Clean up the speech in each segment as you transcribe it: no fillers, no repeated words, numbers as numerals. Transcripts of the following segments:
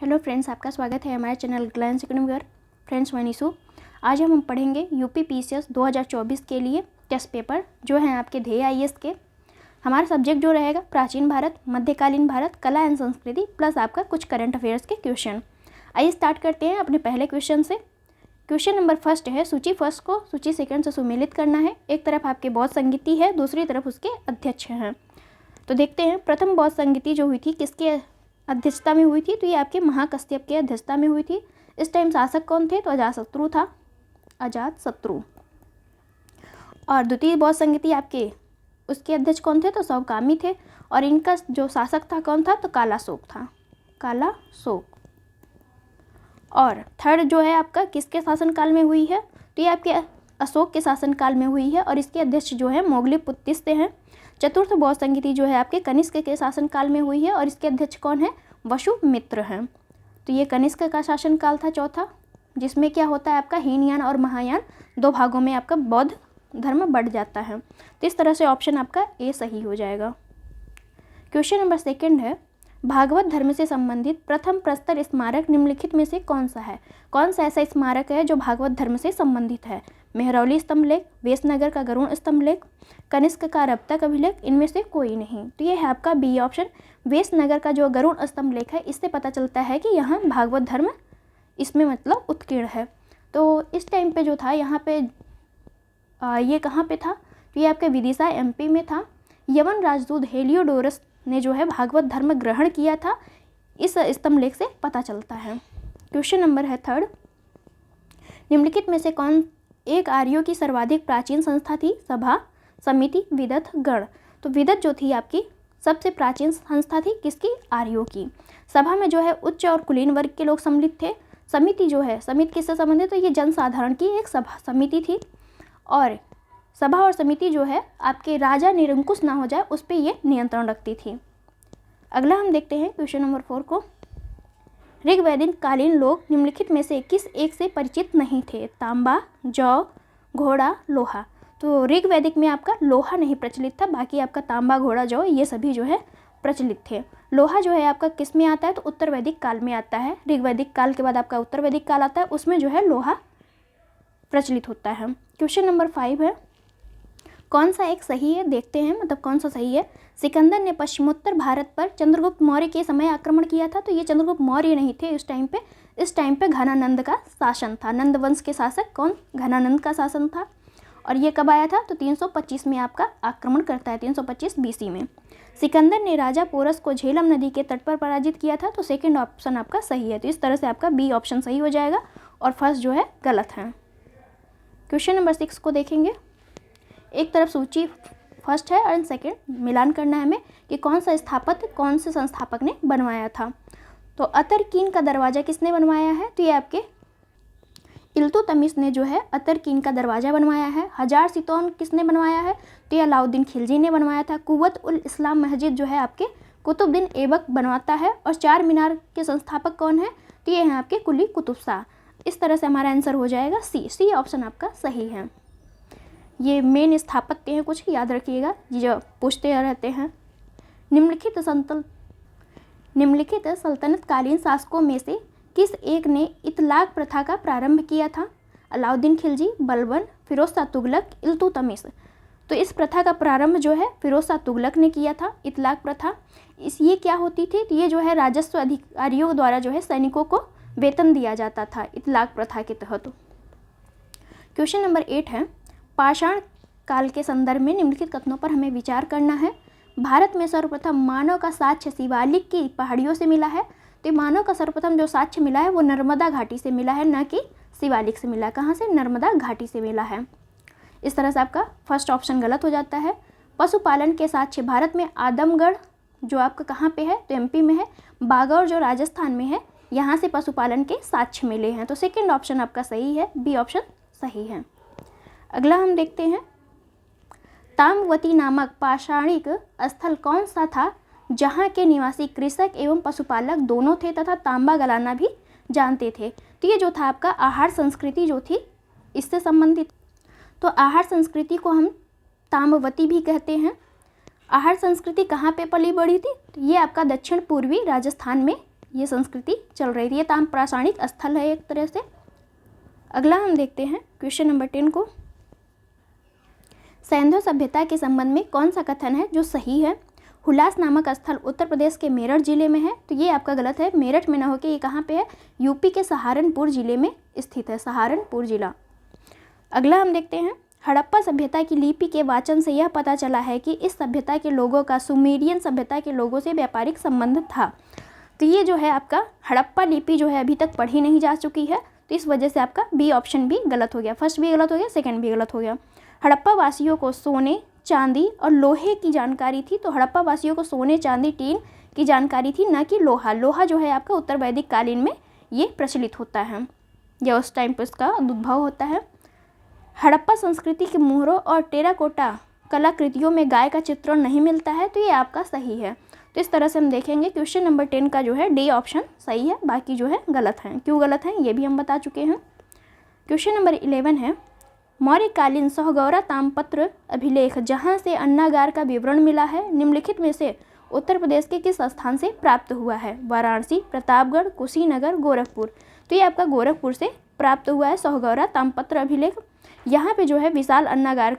Hello friends, आपका स्वागत है हमारे चैनल ग्लैंस एकेडमी। फ्रेंड्स, मैं निशु। आज हम पढ़ेंगे यूपी पीसीएस 2024 के लिए टेस्ट पेपर जो हैं आपके ध्येय आईएएस के। हमारा सब्जेक्ट जो रहेगा प्राचीन भारत, मध्यकालीन भारत, कला एंड संस्कृति प्लस आपका कुछ करंट अफेयर्स के क्वेश्चन। आइए स्टार्ट करते हैं अपने पहले क्वेश्चन से। क्वेश्चन नंबर फर्स्ट है, सूची फर्स्ट को सूची सेकंड से सुमेलित करना है। एक तरफ आपके बौद्ध संगीति है, दूसरी तरफ उसके अध्यक्ष हैं। तो देखते हैं, प्रथम बौद्ध संगीति जो हुई थी किसके अध्यक्षता में हुई थी? तो ये आपके महाकश्यप के अध्यक्षता में हुई थी। इस टाइम शासक कौन थे? तो अजातशत्रु था, अजातशत्रु। और द्वितीय बौद्ध संगीति आपके उसके अध्यक्ष कौन थे? तो सवकामी थे। और इनका जो शासक था कौन था? तो कालाशोक था, कालाशोक। और थर्ड जो है आपका किसके शासनकाल में हुई है? तो ये आपके अशोक के शासनकाल में हुई है और इसके अध्यक्ष जो है मोगलीपुत्तिस्य हैं। चतुर्थ बौद्ध संगीति जो है आपके कनिष्क के शासनकाल में हुई है और इसके अध्यक्ष कौन है? वसुमित्र हैं। तो ये कनिष्क का शासनकाल था चौथा, जिसमें क्या होता है आपका हीनयान और महायान दो भागों में आपका बौद्ध धर्म बढ़ जाता है। तो इस तरह से ऑप्शन आपका ए सही हो जाएगा। क्वेश्चन नंबर सेकंड है, भागवत धर्म से संबंधित प्रथम प्रस्तर स्मारक निम्नलिखित में से कौन सा है? कौन सा ऐसा स्मारक है जो भागवत धर्म से संबंधित है? मेहरौली स्तंभ लेख, वेशनगर का गरुड़ स्तंभ लेख, कनिष्क का रप्तक अभिलेख, इनमें से कोई नहीं। तो ये है आपका बी ऑप्शन। वेशनगर का जो गरुड़ स्तंभ लेख है, इससे पता चलता है कि यहाँ भागवत धर्म इसमें मतलब उत्कीर्ण है। तो इस टाइम पे जो था यहाँ पे ये कहाँ पे था? तो ये आपके विदिशा एमपी में था। यवन राजदूत हेलियोडोरस ने जो है भागवत धर्म ग्रहण किया था, इस स्तंभ लेख से पता चलता है। क्वेश्चन नंबर है थर्ड, निम्नलिखित में से कौन एक आर्यों की सर्वाधिक प्राचीन संस्था थी? सभा, समिति, विदत, गण। तो विदत जो थी आपकी सबसे प्राचीन संस्था थी किसकी? आर्यों की। सभा में जो है उच्च और कुलीन वर्ग के लोग सम्मिलित थे। समिति जो है, समिति किससे संबंधित? तो ये जनसाधारण की एक सभा समिति थी। और सभा और समिति जो है आपके राजा निरंकुश ना हो जाए उस पर ये नियंत्रण रखती थी। अगला हम देखते हैं क्वेश्चन नंबर 4 को। ऋग्वैदिक कालीन लोग निम्नलिखित में से किस एक से परिचित नहीं थे? तांबा, जौ, घोड़ा, लोहा। तो ऋग्वैदिक में आपका लोहा नहीं प्रचलित था, बाकी आपका तांबा, घोड़ा, जौ ये सभी जो है प्रचलित थे। लोहा जो है आपका किस में आता है? तो उत्तर वैदिक काल में आता है। ऋग्वैदिक काल के बाद आपका उत्तर वैदिक काल आता है, उसमें जो है लोहा प्रचलित होता है। क्वेश्चन नंबर 5 है, कौन सा एक सही है? देखते हैं मतलब कौन सा सही है। सिकंदर ने पश्चिमोत्तर भारत पर चंद्रगुप्त मौर्य के समय आक्रमण किया था। तो ये चंद्रगुप्त मौर्य नहीं थे इस टाइम पे घनानंद का शासन था। नंद वंश के शासक कौन? घनानंद का शासन था। और ये कब आया था? तो 325 में आपका आक्रमण करता है, 325 बीसी में। सिकंदर ने राजा पोरस को झेलम नदी के तट पर पराजित किया था। तो सेकंड ऑप्शन आपका सही है। तो इस तरह से आपका बी ऑप्शन सही हो जाएगा और फर्स्ट जो है गलत है। क्वेश्चन नंबर 6 को देखेंगे। एक तरफ सूची फर्स्ट है और सेकंड मिलान करना है हमें कि कौन सा स्थापत्य कौन से संस्थापक ने बनवाया था। तो अतरकीन का दरवाज़ा किसने बनवाया है? तो ये आपके इल्तुतमिश ने जो है अतरकीन का दरवाज़ा बनवाया है। हजार सितौन किसने बनवाया है? तो ये अलाउद्दीन खिलजी ने बनवाया था। कुव्वत उल इस्लाम मस्जिद जो है आपके कुतुबुद्दीन ऐबक बनवाता है। और चार मीनार के संस्थापक कौन है? तो ये हैं आपके कुली कुतुब शाह। इस तरह से हमारा आंसर हो जाएगा सी ऑप्शन आपका सही है। ये मेन स्थापत्य हैं, कुछ याद रखिएगा जो पूछते रहते हैं। निम्नलिखित सल्तनतकालीन शासकों में से किस एक ने इतलाक प्रथा का प्रारंभ किया था? अलाउद्दीन खिलजी, बलबन, फिरोज शाह तुगलक, इल्तुतमिश। तो इस प्रथा का प्रारंभ जो है फिरोज शाह तुगलक ने किया था, इतलाक प्रथा। ये क्या होती थी? तो ये जो है राजस्व अधिकारियों द्वारा जो है सैनिकों को वेतन दिया जाता था इतलाक प्रथा के तहत। क्वेश्चन नंबर 8 है, पाषाण काल के संदर्भ में निम्नलिखित कथनों पर हमें विचार करना है। भारत में सर्वप्रथम मानव का साक्ष्य शिवालिक की पहाड़ियों से मिला है। तो मानव का सर्वप्रथम जो साक्ष्य मिला है वो नर्मदा घाटी से मिला है, न कि शिवालिक से मिला। कहाँ से? नर्मदा घाटी से मिला है। इस तरह से आपका फर्स्ट ऑप्शन गलत हो जाता है। पशुपालन के साक्ष्य भारत में आदमगढ़ जो आपका कहाँ पे है? तो एमपी में है। बागौर जो राजस्थान में है, यहाँ से पशुपालन के साक्ष्य मिले हैं। तो सेकेंड ऑप्शन आपका सही है, बी ऑप्शन सही है। अगला हम देखते हैं, ताम्रवती नामक पाषाणिक स्थल कौन सा था जहाँ के निवासी कृषक एवं पशुपालक दोनों थे तथा तांबा गलाना भी जानते थे? तो ये जो था आपका आहार संस्कृति जो थी इससे संबंधित। तो आहार संस्कृति को हम ताम्रवती भी कहते हैं। आहार संस्कृति कहाँ पे पली बढ़ी थी? तो ये आपका दक्षिण पूर्वी राजस्थान में ये संस्कृति चल रही थी। ये ताम्रपाषाणिक स्थल है एक तरह से। अगला हम देखते हैं क्वेश्चन नंबर 10 को। सैंधव सभ्यता के संबंध में कौन सा कथन है जो सही है? हुलास नामक स्थल उत्तर प्रदेश के मेरठ जिले में है, तो ये आपका गलत है। मेरठ में ना होकर ये कहाँ पे है? यूपी के सहारनपुर जिले में स्थित है, सहारनपुर जिला। अगला हम देखते हैं, हड़प्पा सभ्यता की लिपि के वाचन से यह पता चला है कि इस सभ्यता के लोगों का सुमेरियन सभ्यता के लोगों से व्यापारिक संबंध था। तो ये जो है आपका हड़प्पा लिपि जो है अभी तक पढ़ी नहीं जा चुकी है, तो इस वजह से आपका बी ऑप्शन भी गलत हो गया। फर्स्ट भी गलत हो गया, सेकंड भी गलत हो गया। हड़प्पा वासियों को सोने, चांदी और लोहे की जानकारी थी, तो हड़प्पा वासियों को सोने, चांदी, टीन की जानकारी थी, न कि लोहा। लोहा जो है आपका उत्तर वैदिक कालीन में ये प्रचलित होता है, या उस टाइम पर इसका उद्भव होता है। हड़प्पा संस्कृति के मोहरों और टेराकोटा कलाकृतियों में गाय का चित्रण नहीं मिलता है, तो ये आपका सही है। तो इस तरह से हम देखेंगे क्वेश्चन नंबर 10 का जो है डी ऑप्शन सही है, बाकी जो है गलत हैं। क्यों गलत हैं ये भी हम बता चुके हैं। क्वेश्चन नंबर 11 है, मौर्यकालीन सोहगौरा ताम्रपत्र अभिलेख जहाँ से अन्नागार का विवरण मिला है, निम्नलिखित में से उत्तर प्रदेश के किस स्थान से प्राप्त हुआ है? वाराणसी, प्रतापगढ़, कुशीनगर, गोरखपुर। तो ये आपका गोरखपुर से प्राप्त हुआ है सोहगौरा ताम्रपत्र अभिलेख। यहाँ पे जो है विशाल अन्नागार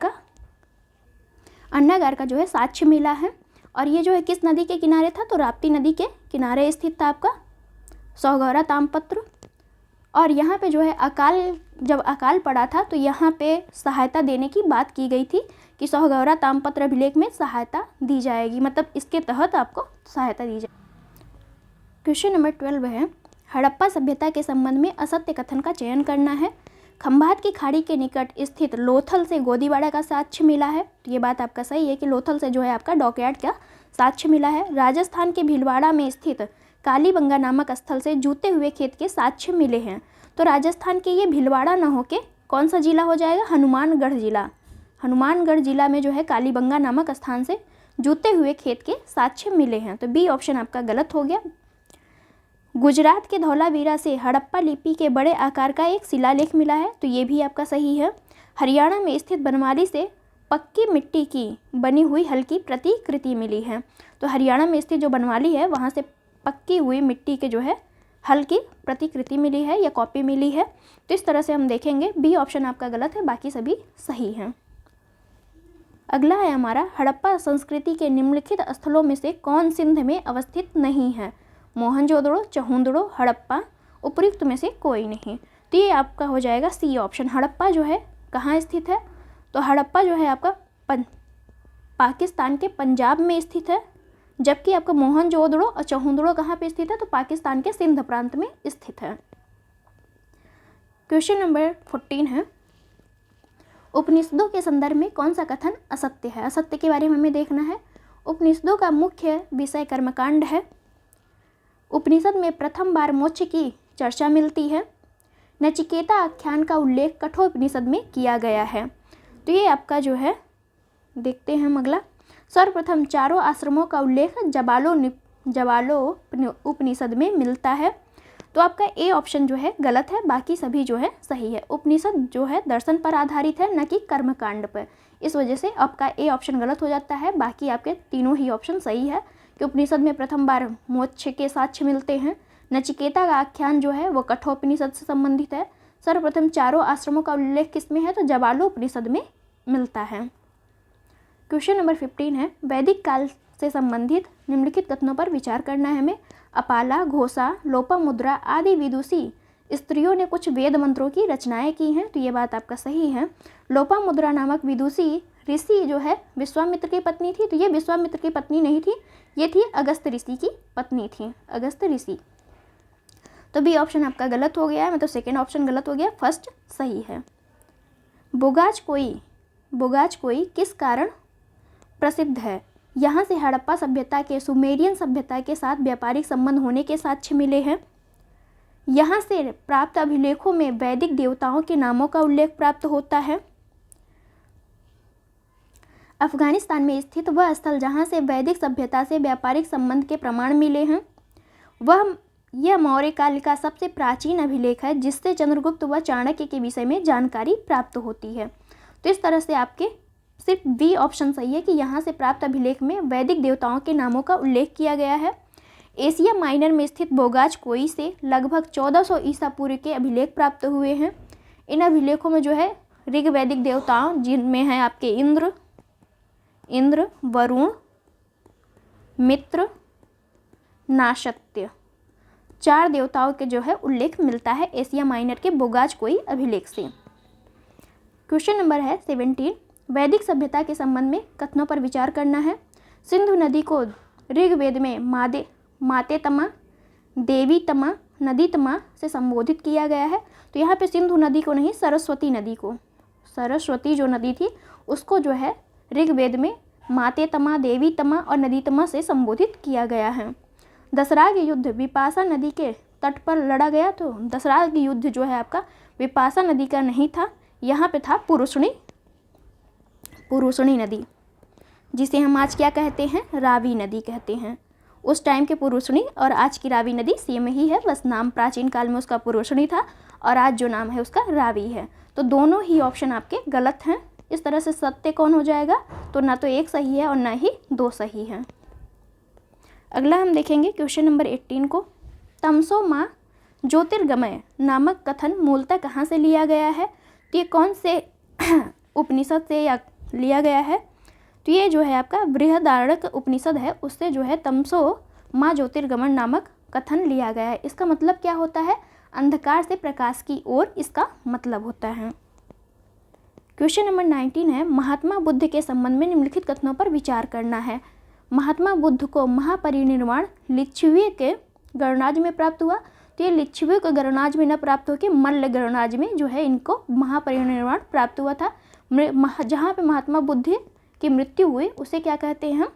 का जो है साक्ष्य मिला है, और ये जो है किस नदी के किनारे था? तो राप्ती नदी के किनारे स्थित था आपका सोहगौरा ताम्रपत्र। और यहाँ पे जो है जब अकाल पड़ा था तो यहाँ पे सहायता देने की बात की गई थी कि सोहगौरा ताम्रपत्र अभिलेख में सहायता दी जाएगी, मतलब इसके तहत आपको सहायता दी जाएगी। क्वेश्चन नंबर 12 है, हड़प्पा सभ्यता के संबंध में असत्य कथन का चयन करना है। खंभात की खाड़ी के निकट स्थित लोथल से गोदीवाड़ा का साक्ष्य मिला है, तो ये बात आपका सही है कि लोथल से जो है आपका डॉकयार्ड का साक्ष्य मिला है। राजस्थान के भीलवाड़ा में स्थित कालीबंगा नामक स्थल से जूते हुए खेत के साक्ष्य मिले हैं, तो राजस्थान के ये भीलवाड़ा न होके कौन सा जिला हो जाएगा? हनुमानगढ़ जिला। हनुमानगढ़ जिला में जो है कालीबंगा नामक स्थान से जूते हुए खेत के साक्ष्य मिले हैं, तो बी ऑप्शन आपका गलत हो गया। गुजरात के धौलावीरा से हड़प्पा लिपि के बड़े आकार का एक शिलालेख मिला है, तो ये भी आपका सही है। हरियाणा में स्थित बनवाली से पक्की मिट्टी की बनी हुई हल्की प्रतिकृति मिली है, तो हरियाणा में स्थित जो बनवाली है वहाँ से पक्की हुई मिट्टी के जो है हल्की प्रतिकृति मिली है या कॉपी मिली है। तो इस तरह से हम देखेंगे बी ऑप्शन आपका गलत है, बाकी सभी सही हैं। अगला है हमारा, हड़प्पा संस्कृति के निम्नलिखित स्थलों में से कौन सिंध में अवस्थित नहीं है? मोहनजोदड़ो, चहुंदड़ो, हड़प्पा, उपयुक्त में से कोई नहीं। तो ये आपका हो जाएगा सी ऑप्शन। हड़प्पा जो है कहाँ स्थित है? तो हड़प्पा जो है आपका पाकिस्तान के पंजाब में स्थित है, जबकि आपका मोहनजोदड़ो और चहुंदड़ो कहाँ पे स्थित है? तो पाकिस्तान के सिंध प्रांत में स्थित है। क्वेश्चन नंबर 14 है, उपनिषदों के संदर्भ में कौन सा कथन असत्य है? असत्य के बारे में हमें देखना है। उपनिषदों का मुख्य विषय कर्मकांड है। उपनिषद में प्रथम बार मोक्ष की चर्चा मिलती है। नचिकेता आख्यान का उल्लेख कठोपनिषद में किया गया है। तो ये आपका जो है देखते हैं हम अगला। सर्वप्रथम चारों आश्रमों का उल्लेख जवालो उपनिषद में मिलता है। तो आपका ए ऑप्शन जो है गलत है, बाकी सभी जो है सही है। उपनिषद जो है दर्शन पर आधारित है, न कि कर्मकांड पर। इस वजह से आपका ए ऑप्शन गलत हो जाता है, बाकी आपके तीनों ही ऑप्शन सही है कि उपनिषद में प्रथम बार मोक्ष के साक्ष्य मिलते हैं। नचिकेता का आख्यान जो है वो कठोपनिषद से संबंधित है। सर्वप्रथम चारों आश्रमों का उल्लेख किसमें है? तो जवालो उपनिषद में मिलता है। क्वेश्चन नंबर 15 है, वैदिक काल से संबंधित निम्नलिखित कथनों पर विचार करना है हमें। अपाला, घोषा, लोपामुद्रा आदि विदुषी स्त्रियों ने कुछ वेद मंत्रों की रचनाएं की हैं, तो ये बात आपका सही है। लोपामुद्रा नामक विदुषी ऋषि जो है विश्वामित्र की पत्नी थी, तो ये विश्वामित्र की पत्नी नहीं थी, ये थी अगस्त ऋषि की पत्नी थी, अगस्त ऋषि। तो बी ऑप्शन आपका गलत हो गया है, मतलब सेकेंड ऑप्शन गलत हो गया, फर्स्ट सही है। बोगाज कोई किस कारण प्रसिद्ध है? यहाँ से हड़प्पा सभ्यता के सुमेरियन सभ्यता के साथ व्यापारिक संबंध होने के साक्ष्य मिले हैं। यहाँ से प्राप्त अभिलेखों में वैदिक देवताओं के नामों का उल्लेख प्राप्त होता है। अफगानिस्तान में स्थित वह स्थल जहाँ से वैदिक सभ्यता से व्यापारिक संबंध के प्रमाण मिले हैं, यह मौर्य काल का सबसे प्राचीन अभिलेख है, जिससे चंद्रगुप्त व चाणक्य के विषय में जानकारी प्राप्त होती है। तो इस तरह से आपके सिर्फ बी ऑप्शन सही है कि यहाँ से प्राप्त अभिलेख में वैदिक देवताओं के नामों का उल्लेख किया गया है। एशिया माइनर में स्थित बोगाज कोई से लगभग 1400 ईसा पूर्व के अभिलेख प्राप्त हुए हैं। इन अभिलेखों में जो है ऋग वैदिक देवताओं, जिनमें हैं आपके इंद्र, वरुण, मित्र, नाशत्य, 4 देवताओं के जो है उल्लेख मिलता है एशिया माइनर के बोगाज कोई अभिलेख से। क्वेश्चन नंबर है 17, वैदिक सभ्यता के संबंध में कथनों पर विचार करना है। सिंधु नदी को ऋग्वेद में मातेतमा, देवीतमा, नदीतमा से संबोधित किया गया है। तो यहाँ पे सिंधु नदी को नहीं, सरस्वती नदी को, सरस्वती जो नदी थी उसको जो है ऋग्वेद में मातेतमा, देवीतमा और नदीतमा से संबोधित किया गया है। दसराग युद्ध विपाशा नदी के तट पर लड़ा गया। तो दसराग युद्ध जो है आपका विपाशा नदी का नहीं था, यहाँ पे था पुरुषणी नदी, जिसे हम आज क्या कहते हैं, रावी नदी कहते हैं। उस टाइम के पुरुषणी और आज की रावी नदी सेम ही है, बस नाम प्राचीन काल में उसका पुरुषणी था और आज जो नाम है उसका रावी है। तो दोनों ही ऑप्शन आपके गलत हैं। इस तरह से सत्य कौन हो जाएगा, तो ना तो एक सही है और ना ही 2 सही हैं। अगला हम देखेंगे क्वेश्चन नंबर 18 को। तमसो माँ ज्योतिर्गमय नामक कथन मूलतः कहाँ से लिया गया है? तो ये कौन से उपनिषद से या लिया गया है? तो ये जो है आपका बृहदारण्यक उपनिषद है, उससे जो है तमसो माँ ज्योतिर्गमन नामक कथन लिया गया है। इसका मतलब क्या होता है? अंधकार से प्रकाश की ओर इसका मतलब होता है। क्वेश्चन नंबर 19 है, महात्मा बुद्ध के संबंध में निम्नलिखित कथनों पर विचार करना है। महात्मा बुद्ध को महापरिनिर्वाण लिच्छवी के गणराज्य में प्राप्त हुआ। तो ये लिच्छवी के गणराज्य में न प्राप्त होकर मल्ल गणराज्य में जो है इनको महापरिनिर्वाण प्राप्त हुआ था। जहाँ पे महात्मा बुद्ध की मृत्यु हुई उसे क्या कहते हैं?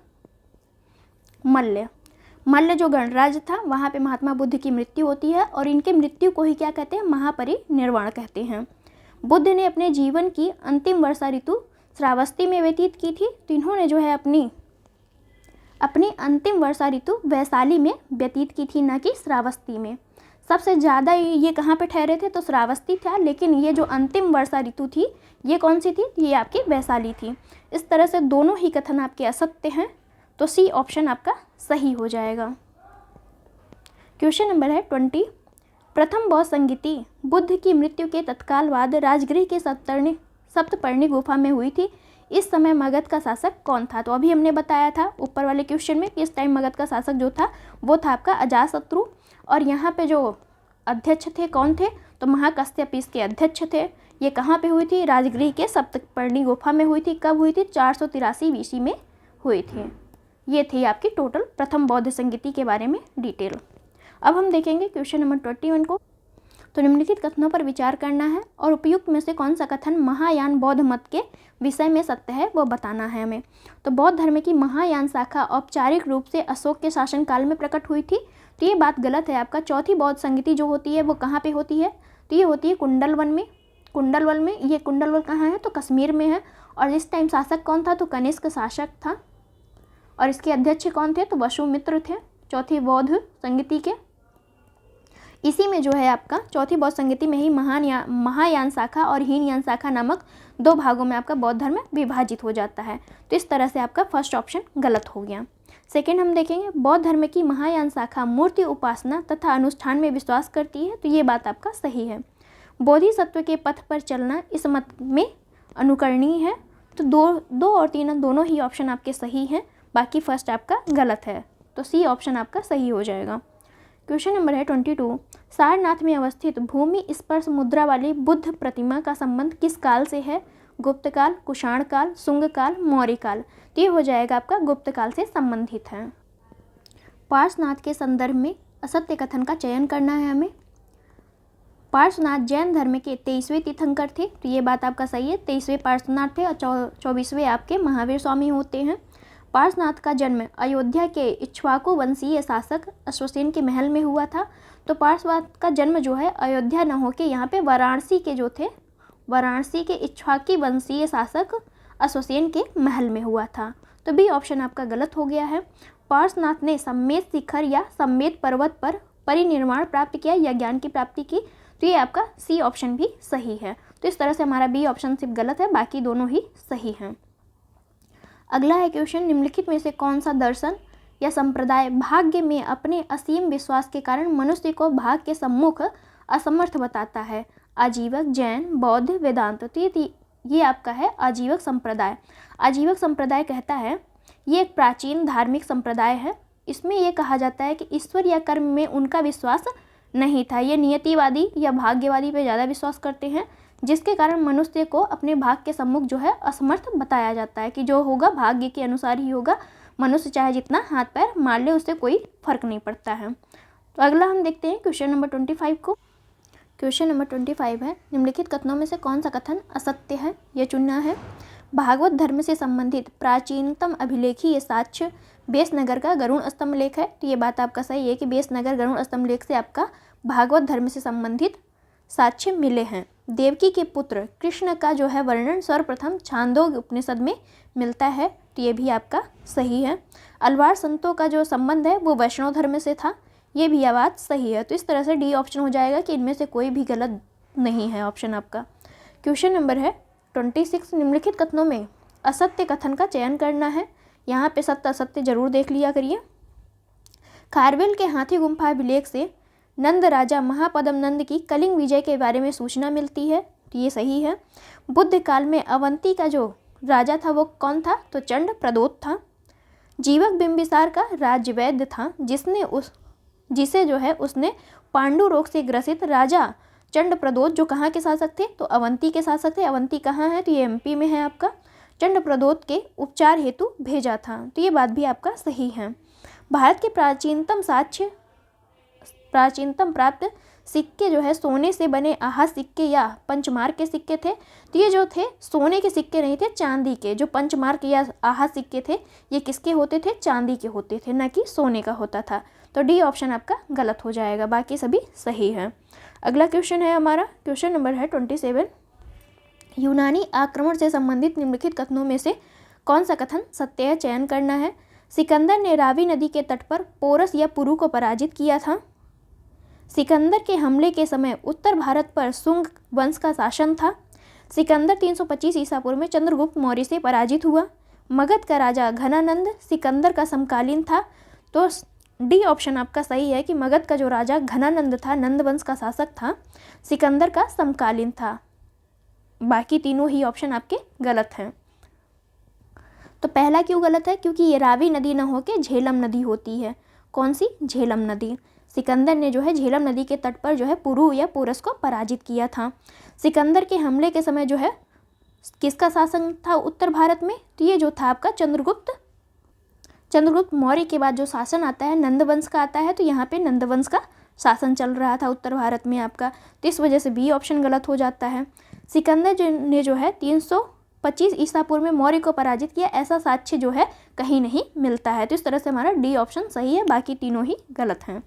मल्ल जो गणराज्य था वहाँ पे महात्मा बुद्ध की मृत्यु होती है और इनके मृत्यु को ही क्या कहते हैं? महापरिनिर्वाण कहते हैं। बुद्ध ने अपने जीवन की अंतिम वर्षा ऋतु श्रावस्ती में व्यतीत की थी। तो इन्होंने जो है अपनी अंतिम वर्षा ऋतु वैशाली में व्यतीत की थी, न कि श्रावस्ती में। सबसे ज़्यादा ये कहाँ पे ठहरे थे? तो श्रावस्ती था, लेकिन ये जो अंतिम वर्षा ऋतु थी ये कौन सी थी? ये आपकी वैशाली थी। इस तरह से दोनों ही कथन आपके असत्य हैं, तो सी ऑप्शन आपका सही हो जाएगा। क्वेश्चन नंबर है 20, प्रथम बौद्ध संगीति बुद्ध की मृत्यु के तत्काल बाद राजगृह के सप्तपर्णी गुफा में हुई थी। इस समय मगध का शासक कौन था? तो अभी हमने बताया था ऊपर वाले क्वेश्चन में कि इस टाइम मगध का शासक जो था वो था आपका अजातशत्रु। और यहाँ पे जो अध्यक्ष थे कौन थे? तो महाकश्यप इसके अध्यक्ष थे। ये कहाँ पे हुई थी? राजगृह के सप्तपर्णी गुफा में हुई थी। कब हुई थी? 483 BC में हुई थी। ये थी आपकी टोटल प्रथम बौद्ध संगीति के बारे में डिटेल। अब हम देखेंगे क्वेश्चन नंबर 21 को। तो निम्नलिखित कथनों पर विचार करना है और उपयुक्त में से कौन सा कथन महायान बौद्ध मत के विषय में सत्य है वो बताना है हमें। तो बौद्ध धर्म की महायान शाखा औपचारिक रूप से अशोक के शासनकाल में प्रकट हुई थी। तो ये बात गलत है। आपका चौथी बौद्ध संगीति जो होती है वो कहाँ पे होती है? तो ये होती है कुंडलवन में। ये कुंडलवन कहाँ है? तो कश्मीर में है। और इस टाइम शासक कौन था? तो कनिष्क शासक था। और इसके अध्यक्ष कौन थे? तो वसुमित्र थे चौथी बौद्ध संगीति के। इसी में जो है आपका चौथी बौद्ध संगीति में ही महायान शाखा और हीनयान शाखा नामक 2 भागों में आपका बौद्ध धर्म विभाजित हो जाता है। तो इस तरह से आपका फर्स्ट ऑप्शन गलत हो गया। सेकेंड हम देखेंगे, बौद्ध धर्म की महायान शाखा मूर्ति उपासना तथा अनुष्ठान में विश्वास करती है। तो ये बात आपका सही है। बोधिसत्व के पथ पर चलना इस मत में अनुकरणीय है। तो 2 और 3 दोनों ही ऑप्शन आपके सही हैं, बाकी फर्स्ट आपका गलत है। तो सी ऑप्शन आपका सही हो जाएगा। क्वेश्चन नंबर है 22, सारनाथ में अवस्थित भूमि स्पर्श मुद्रा वाली बुद्ध प्रतिमा का संबंध किस काल से है? गुप्त काल, कुषाण काल, शुंग काल, मौर्य काल। तो ये हो जाएगा आपका गुप्त काल से संबंधित है। पार्श्वनाथ के संदर्भ में असत्य कथन का चयन करना है हमें। पार्श्वनाथ जैन धर्म के 23वें तीर्थंकर थे। तो ये बात आपका सही है, 23वें पार्श्वनाथ थे और 24वें आपके महावीर स्वामी होते हैं। पार्श्वनाथ का जन्म अयोध्या के इक्ष्वाकु वंशीय शासक अश्वसेन के महल में हुआ था। तो पार्श्वनाथ का जन्म जो है अयोध्या न होके यहाँ पे वाराणसी के जो थे, वाराणसी के इक्ष्वाकी वंशीय शासक अश्वसेन के महल में हुआ था। तो बी ऑप्शन आपका गलत हो गया है। पार्श्वनाथ ने सम्मेद शिखर या सम्मेद पर्वत पर परिनिर्वाण प्राप्त किया या ज्ञान की प्राप्ति की। तो ये आपका सी ऑप्शन भी सही है। तो इस तरह से हमारा बी ऑप्शन सिर्फ गलत है, बाकी दोनों ही सही हैं। अगला है क्वेश्चन, निम्नलिखित में से कौन सा दर्शन या संप्रदाय भाग्य में अपने असीम विश्वास के कारण मनुष्य को भाग्य के सम्मुख असमर्थ बताता है। आजीवक, जैन, बौद्ध, वेदांत। तो ये आपका है आजीवक संप्रदाय। आजीवक संप्रदाय कहता है ये एक प्राचीन धार्मिक संप्रदाय है। इसमें यह कहा जाता है कि ईश्वर या कर्म में उनका विश्वास नहीं था। ये नियतिवादी या भाग्यवादी पे ज़्यादा विश्वास करते हैं, जिसके कारण मनुष्य को अपने भाग्य के सम्मुख जो है असमर्थ बताया जाता है कि जो होगा भाग्य के अनुसार ही होगा। मनुष्य चाहे जितना हाथ पैर मार ले, उससे कोई फर्क नहीं पड़ता है। तो अगला हम देखते हैं क्वेश्चन नंबर 25 को। क्वेश्चन नंबर 25 है, निम्नलिखित कथनों में से कौन सा कथन असत्य है, यह चुनना है। भागवत धर्म से संबंधित प्राचीनतम अभिलेखी ये साक्ष्य बेसनगर का गरुड़ स्तंभ लेख है। तो ये बात आपका सही है कि बेसनगर गरुड़ स्तंभ लेख से आपका भागवत धर्म से संबंधित साक्ष्य मिले हैं। देवकी के पुत्र कृष्ण का जो है वर्णन सर्वप्रथम छांदोग्य उपनिषद में मिलता है। तो ये भी आपका सही है। अलवार संतों का जो संबंध है वो वैष्णव धर्म से था। ये भी बात सही है। तो इस तरह से डी ऑप्शन हो जाएगा कि इनमें से कोई भी गलत नहीं है ऑप्शन आपका। क्वेश्चन नंबर है 26, निम्नलिखित कथनों में असत्य कथन का चयन करना है। यहाँ पे सत्य असत्य जरूर देख लिया करिए। खारवेल के हाथी गुम्फा अभिलेख से नंद राजा महापद्म नंद की कलिंग विजय के बारे में सूचना मिलती है। तो ये सही है। बुद्ध काल में अवंती का जो राजा था वो कौन था, तो चंड प्रदोत था। जीवक बिंबिसार का राज्यवैद्य था, जिसे जो है उसने पांडु रोग से ग्रसित राजा चंड प्रदोत, जो कहाँ के शासक थे, तो अवंती के शासक थे। अवंती कहाँ है, तो ये एमपी में है आपका। चंड प्रदोत के उपचार हेतु भेजा था। तो ये बात भी आपका सही है। भारत के प्राचीनतम प्राप्त सिक्के जो है सोने से बने आहा सिक्के या पंचमार्क के सिक्के थे। तो ये जो थे सोने के सिक्के नहीं थे, चांदी के। जो पंचमार्क या आहा सिक्के थे ये किसके होते थे, चांदी के होते थे, न कि सोने का होता था। तो डी ऑप्शन आपका गलत हो जाएगा, बाकी सभी सही है। अगला क्वेश्चन है हमारा, क्वेश्चन नंबर है 27। यूनानी आक्रमण से संबंधित निम्नलिखित कथनों में से कौन सा कथन सत्य है, चयन करना है। सिकंदर ने रावी नदी के तट पर पोरस या पुरु को पराजित किया था। सिकंदर के हमले के समय उत्तर भारत पर सुंग वंश का शासन था। सिकंदर 325 ईसा पूर्व में चंद्रगुप्त मौर्य से पराजित हुआ। मगध का राजा घनानंद सिकंदर का समकालीन था। तो डी ऑप्शन आपका सही है कि मगध का जो राजा घनानंद था, नंद वंश का शासक था, सिकंदर का समकालीन था। बाकी तीनों ही ऑप्शन आपके गलत हैं। तो पहला क्यों गलत है, क्योंकि ये रावी नदी न होके झेलम नदी होती है। कौन सी, झेलम नदी। सिकंदर ने जो है झेलम नदी के तट पर जो है पुरु या पोरस को पराजित किया था। सिकंदर के हमले के समय जो है किसका शासन था उत्तर भारत में, तो ये जो था आपका चंद्रगुप्त मौर्य के बाद जो शासन आता है नंद वंश का आता है। तो यहाँ पे नंद वंश का शासन चल रहा था उत्तर भारत में आपका। तो इस वजह से बी ऑप्शन गलत हो जाता है। सिकंदर ने जो है 325 ईसा पूर्व में मौर्य को पराजित किया, ऐसा साक्ष्य जो है कहीं नहीं मिलता है। तो इस तरह से हमारा डी ऑप्शन सही है, बाकी तीनों ही गलत हैं।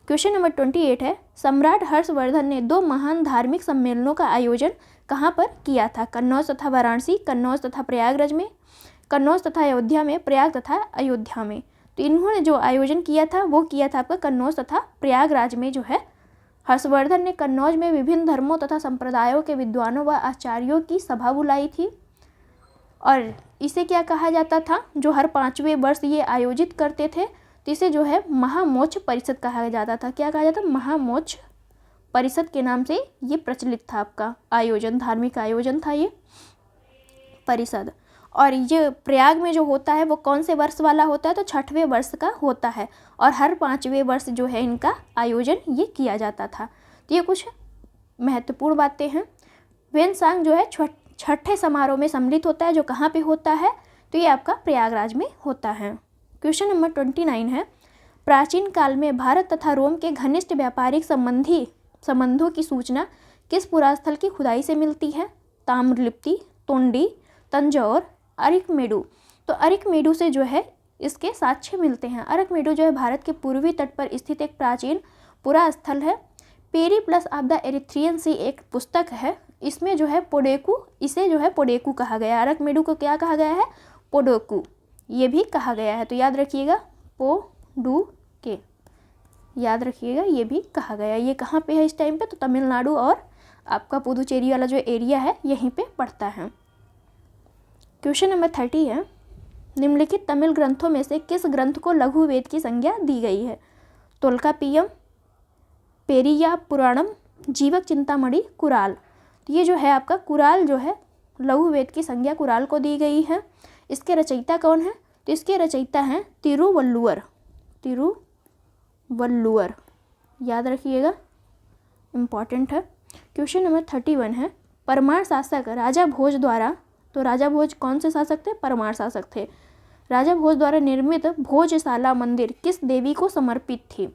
क्वेश्चन नंबर 28 है, सम्राट हर्षवर्धन ने 2 महान धार्मिक सम्मेलनों का आयोजन कहाँ पर किया था। कन्नौज तथा वाराणसी, कन्नौज तथा प्रयागराज में, कन्नौज तथा अयोध्या में, प्रयाग तथा अयोध्या में। तो इन्होंने जो आयोजन किया था वो किया था आपका कन्नौज तथा प्रयागराज में जो है। हर्षवर्धन ने कन्नौज में विभिन्न धर्मों तथा संप्रदायों के विद्वानों व आचार्यों की सभा बुलाई थी और इसे क्या कहा जाता था, जो हर 5वें वर्ष ये आयोजित करते थे, तो इसे जो है महामोक्ष परिषद कहा जाता था। क्या कहा जाता, महामोक्ष परिषद के नाम से ये प्रचलित था आपका आयोजन, धार्मिक आयोजन था ये परिषद। और ये प्रयाग में जो होता है वो कौन से वर्ष वाला होता है, तो 6वें वर्ष का होता है और हर 5वें वर्ष जो है इनका आयोजन ये किया जाता था। तो ये कुछ महत्वपूर्ण बातें हैं। वेनसांग जो है 6ठे समारोह में सम्मिलित होता है, जो कहाँ पे होता है, तो ये आपका प्रयागराज में होता है। क्वेश्चन नंबर 29 है, प्राचीन काल में भारत तथा रोम के घनिष्ठ व्यापारिक संबंधों की सूचना किस पुरास्थल की खुदाई से मिलती है। ताम्रलिप्ति, तोंडी, तंजौर, अरिकमेडु। तो अरिकमेडु से जो है इसके साक्ष्य मिलते हैं। अरिकमेडु जो है भारत के पूर्वी तट पर स्थित एक प्राचीन पुरास्थल है। पेरीप्लस ऑफ द एरिथ्रियन सी एक पुस्तक है, इसमें जो है पोडेकू, इसे जो है पोडेकू कहा गया है। अरिकमेडु को क्या कहा गया है, पोडोकू ये भी कहा गया है। तो याद रखिएगा पोडू के, याद रखिएगा ये भी कहा गया है। ये कहाँ पे है इस टाइम पे, तो तमिलनाडु और आपका पुदुचेरी वाला जो एरिया है यहीं पे पड़ता है। क्वेश्चन नंबर 30 है, निम्नलिखित तमिल ग्रंथों में से किस ग्रंथ को लघु वेद की संज्ञा दी गई है? तोल्कापियम, पेरिया पुराणम, जीवक चिंतामणि, कुराल। तो ये जो है आपका कुराल जो है लघु वेद की संज्ञा कुराल को दी गई है। इसके रचयिता कौन है? तो इसके रचयिता हैं तिरुवल्लुवर। तिरुवल्लुवर याद रखिएगा, इम्पॉर्टेंट है। क्वेश्चन नंबर 31 है, परमार शासक राजा भोज द्वारा, तो राजा भोज कौन से शासक थे? परमार शासक थे। राजा भोज द्वारा निर्मित भोजशाला मंदिर किस देवी को समर्पित थी?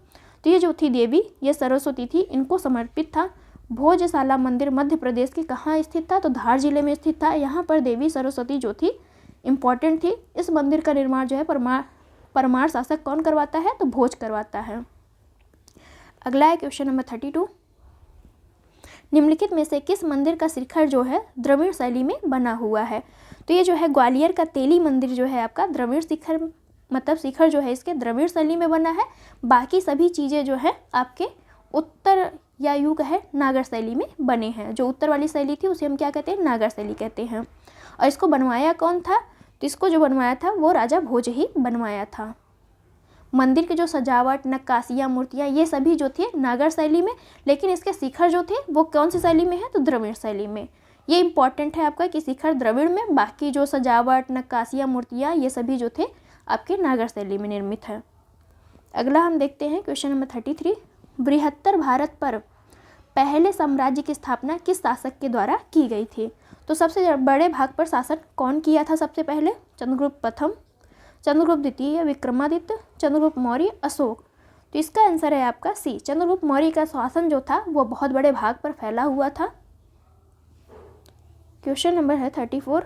तो ये जो थी देवी, ये सरस्वती थी, इनको समर्पित था। भोजशाला मंदिर मध्य प्रदेश के कहाँ स्थित था? तो धार जिले में स्थित था। यहाँ पर देवी सरस्वती जो थी इम्पॉर्टेंट थी। इस मंदिर का निर्माण जो है परमार शासक कौन करवाता है? तो भोज करवाता है। अगला है क्वेश्चन नंबर 32, निम्नलिखित में से किस मंदिर का शिखर जो है द्रविड़ शैली में बना हुआ है? तो ये जो है ग्वालियर का तेली मंदिर जो है आपका द्रविड़ शिखर, मतलब शिखर जो है इसके द्रविड़ शैली में बना है। बाकी सभी चीज़ें जो है आपके उत्तर या यूँ कहे नागर शैली में बने हैं। जो उत्तर वाली शैली थी उसे हम क्या कहते हैं? नागर शैली कहते हैं। और इसको बनवाया कौन था? तो इसको जो बनवाया था वो राजा भोज ही बनवाया था। मंदिर की जो सजावट, नक्काशियाँ, मूर्तियाँ, ये सभी जो थे नागर शैली में, लेकिन इसके शिखर जो थे वो कौन सी शैली में है? तो द्रविड़ शैली में। ये इंपॉर्टेंट है आपका कि शिखर द्रविड़ में, बाकी जो सजावट, नक्काशियाँ, मूर्तियाँ, ये सभी जो थे आपके नागर शैली में निर्मित है। अगला हम देखते हैं क्वेश्चन नंबर 33, बृहत्तर भारत पर पहले साम्राज्य की स्थापना किस शासक के द्वारा की गई थी? तो सबसे बड़े भाग पर शासन कौन किया था सबसे पहले? चंद्रगुप्त प्रथम, चंद्रगुप्त द्वितीय, विक्रमादित्य, चंद्रगुप्त मौर्य, अशोक। तो इसका आंसर है आपका सी। चंद्रगुप्त मौर्य का शासन जो था वो बहुत बड़े भाग पर फैला हुआ था। क्वेश्चन नंबर है 34,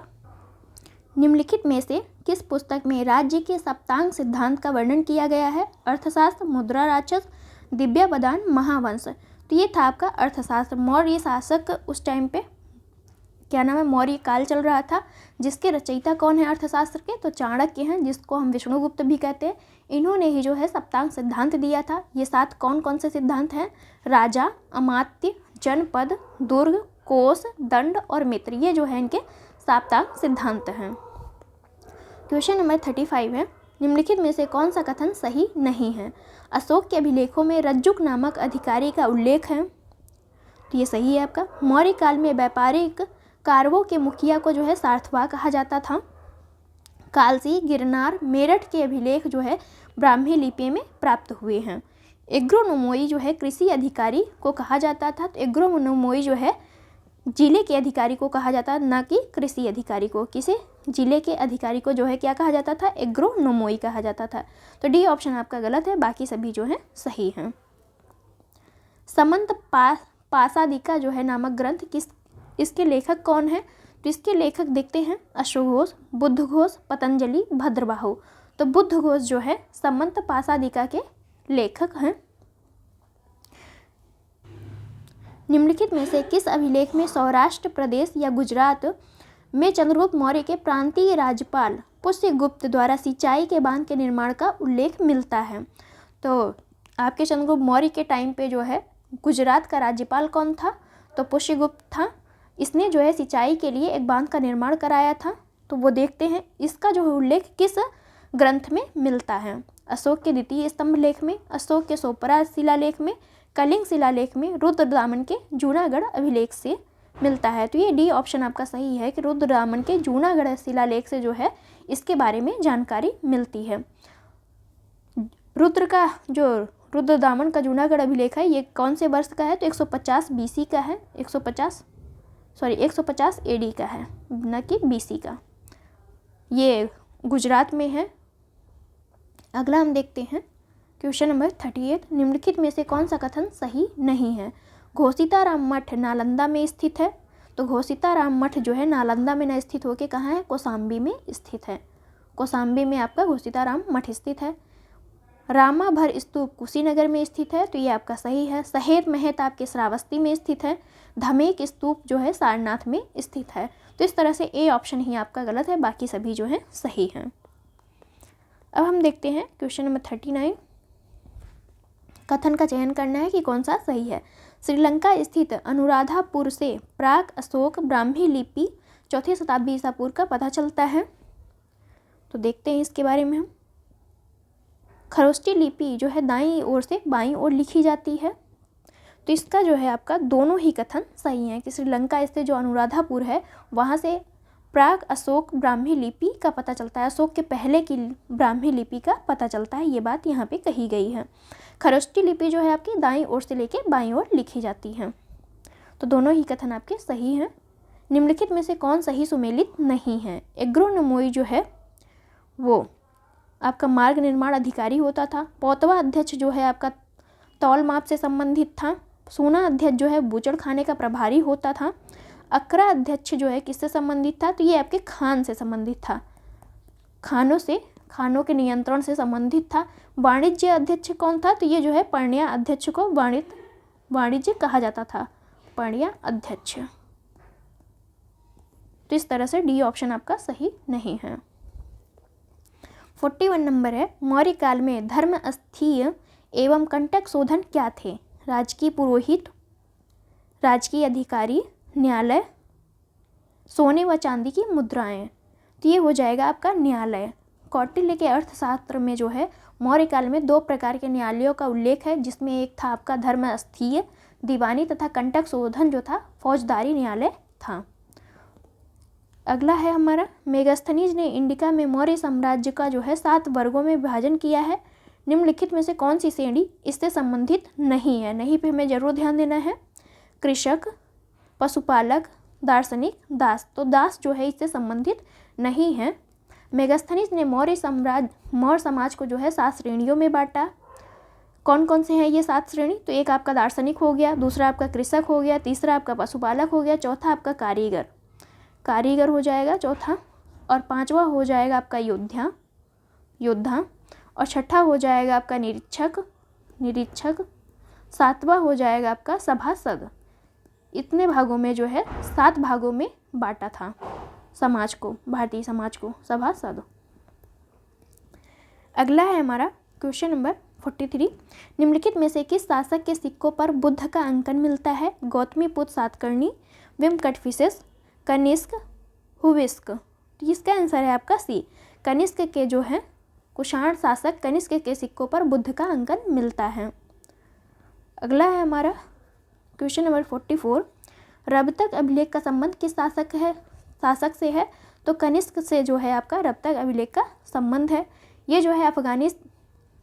निम्नलिखित में से किस पुस्तक में राज्य के सप्तांग सिद्धांत का वर्णन किया गया है? अर्थशास्त्र, मुद्रा राक्षस, दिव्यावदान, महावंश। तो ये था आपका अर्थशास्त्र। मौर्य शासक उस टाइम पे क्या नाम है? मौर्य काल चल रहा था। जिसके रचयिता कौन है अर्थशास्त्र के? तो चाणक्य हैं, जिसको हम विष्णुगुप्त भी कहते हैं। इन्होंने ही जो है सप्तांग सिद्धांत दिया था। ये 7 कौन कौन से सिद्धांत हैं? राजा, अमात्य, जनपद, दुर्ग, कोष, दंड और मित्र। ये जो है इनके सप्तांग सिद्धांत हैं। क्वेश्चन नंबर 35 है, निम्नलिखित में से कौन सा कथन सही नहीं है? अशोक के अभिलेखों में रज्जुक नामक अधिकारी का उल्लेख है। तो ये सही है आपका। मौर्य काल में व्यापारिक कारवों के मुखिया को जो है सार्थवा कहा जाता था। कालसी, गिरनार, मेरठ के अभिलेख जो है ब्राह्मी लिपि में प्राप्त हुए हैं। एग्रोनोमोई जो है कृषि अधिकारी को कहा जाता था। तो एग्रोनोमोई जो है जिले के अधिकारी को कहा जाता, ना कि कृषि अधिकारी को। किसे? जिले के अधिकारी को जो है क्या कहा जाता था? एग्रोनोमोई कहा जाता था। तो डी ऑप्शन आपका गलत है, बाकी सभी जो है सही हैं। समंत पासादिका जो है नामक ग्रंथ इसके लेखक कौन है? तो इसके लेखक देखते हैं अश्व घोष, बुद्ध घोष, पतंजलि, भद्रबाहु। तो बुद्ध घोष जो है समंत पासादिका के लेखक हैं। निम्नलिखित में से किस अभिलेख में सौराष्ट्र प्रदेश या गुजरात में चंद्रगुप्त मौर्य के प्रांतीय राज्यपाल पुष्यगुप्त द्वारा सिंचाई के बांध के निर्माण का उल्लेख मिलता है? तो आपके चंद्रगुप्त मौर्य के टाइम पे जो है गुजरात का राज्यपाल कौन था? तो पुष्यगुप्त था। इसने जो है सिंचाई के लिए एक बांध का निर्माण कराया था। तो वो देखते हैं इसका जो उल्लेख किस ग्रंथ में मिलता है? अशोक के द्वितीय स्तंभ लेख में, अशोक के सोपरा शिलालेख में, कलिंग शिलालेख में, रुद्रदामन के जूनागढ़ अभिलेख से मिलता है। तो ये डी ऑप्शन आपका सही है कि रुद्रदामन के जूनागढ़ शिलालेख से जो है इसके बारे में जानकारी मिलती है। रुद्रदामन का जूनागढ़ अभिलेख है, ये कौन से वर्ष का है? तो 150 BC का है। 150 AD का है, न कि BC का। ये गुजरात में है। अगला हम देखते हैं क्वेश्चन नंबर 38, निम्नलिखित में से कौन सा कथन सही नहीं है? घोषिताराम मठ नालंदा में स्थित है। तो घोषिताराम मठ जो है नालंदा में न स्थित होकर कहाँ है? कौशाम्बी में स्थित है। कौशाम्बी में आपका घोषिताराम मठ स्थित है। रामाभर स्तूप कुशीनगर में स्थित है। तो ये आपका सही है। सहेत महत आपके श्रावस्ती में स्थित है। धमेक स्तूप जो है सारनाथ में स्थित है। तो इस तरह से ए ऑप्शन ही आपका गलत है, बाकी सभी जो है सही हैं। अब हम देखते हैं क्वेश्चन नंबर 39, कथन का चयन करना है कि कौन सा सही है। श्रीलंका स्थित अनुराधापुर से प्राक अशोक ब्राह्मी लिपि 4वीं शताब्दी ईसा पूर्व का पता चलता है। तो देखते हैं इसके बारे में हम। खरोष्टी लिपि जो है दाईं ओर से बाईं ओर लिखी जाती है। तो इसका जो है आपका दोनों ही कथन सही है कि श्रीलंका स्थित जो अनुराधापुर है वहाँ से प्राग अशोक ब्राह्मी लिपि का पता चलता है, अशोक के पहले की ब्राह्मी लिपि का पता चलता है, ये बात यहाँ पे कही गई है। खरोष्टी लिपि जो है आपकी दाईं ओर से लेके बाईं ओर लिखी जाती है। तो दोनों ही कथन आपके सही हैं। निम्नलिखित में से कौन सही सुमेलित नहीं है? एग्रोनोमोई जो है वो आपका मार्ग निर्माण अधिकारी होता था। पौतवा अध्यक्ष जो है आपका तौल माप से संबंधित था। सूना अध्यक्ष जो है बूचड़ खाने का प्रभारी होता था। अकरा अध्यक्ष जो है किससे संबंधित था? तो ये आपके खान से संबंधित था, खानों के नियंत्रण से संबंधित था। वाणिज्य अध्यक्ष कौन था? तो ये जो है पर्णिया अध्यक्ष को वाणिज्य कहा जाता था, पर्णिया अध्यक्ष। तो इस तरह से डी ऑप्शन आपका सही नहीं है। 41 नंबर है, मौर्य काल में धर्म अस्थीय एवं कंटक शोधन क्या थे? राजकीय पुरोहित, राजकीय अधिकारी, न्यायालय, सोने व चांदी की मुद्राएं। तो ये हो जाएगा आपका न्यायालय। कौटिल्य के अर्थशास्त्र में जो है मौर्य काल में 2 प्रकार के न्यायालयों का उल्लेख है, जिसमें एक था आपका धर्म अस्थीय दीवानी तथा कंटक शोधन जो था फौजदारी न्यायालय था। अगला है हमारा, मेगास्थनीज ने इंडिका में मौर्य साम्राज्य का जो है 7 वर्गों में विभाजन किया है। निम्नलिखित में से कौन सी श्रेणी इससे संबंधित नहीं है? नहीं पे हमें जरूर ध्यान देना है। कृषक, पशुपालक, दार्शनिक, दास। तो दास जो है इससे संबंधित नहीं है। मेगास्थनीज ने मौर्य समाज को जो है 7 श्रेणियों में बांटा। कौन कौन से हैं ये 7 श्रेणी? तो एक आपका दार्शनिक हो गया, दूसरा आपका कृषक हो गया, तीसरा आपका पशुपालक हो गया, चौथा आपका कारीगर हो जाएगा चौथा, और 5वां हो जाएगा आपका योद्धा, और 6ठा हो जाएगा आपका निरीक्षक, 7वां हो जाएगा आपका सभासद। इतने भागों में जो है 7 भागों में बांटा था समाज को, भारतीय समाज को, सभासद। अगला है हमारा क्वेश्चन नंबर 43, निम्नलिखित में से किस शासक के सिक्कों पर बुद्ध का अंकन मिलता है? गौतमीपुत्र सातकर्णी, विमकटफिसेस, कनिष्क, हुविस्क। तो इसका आंसर है आपका सी, कनिष्क के जो है कुषाण शासक कनिष्क के सिक्कों पर बुद्ध का अंकन मिलता है। अगला है हमारा क्वेश्चन नंबर 44, रबतक अभिलेख का संबंध किस शासक से है? तो कनिष्क से जो है आपका रबतक अभिलेख का संबंध है। ये जो है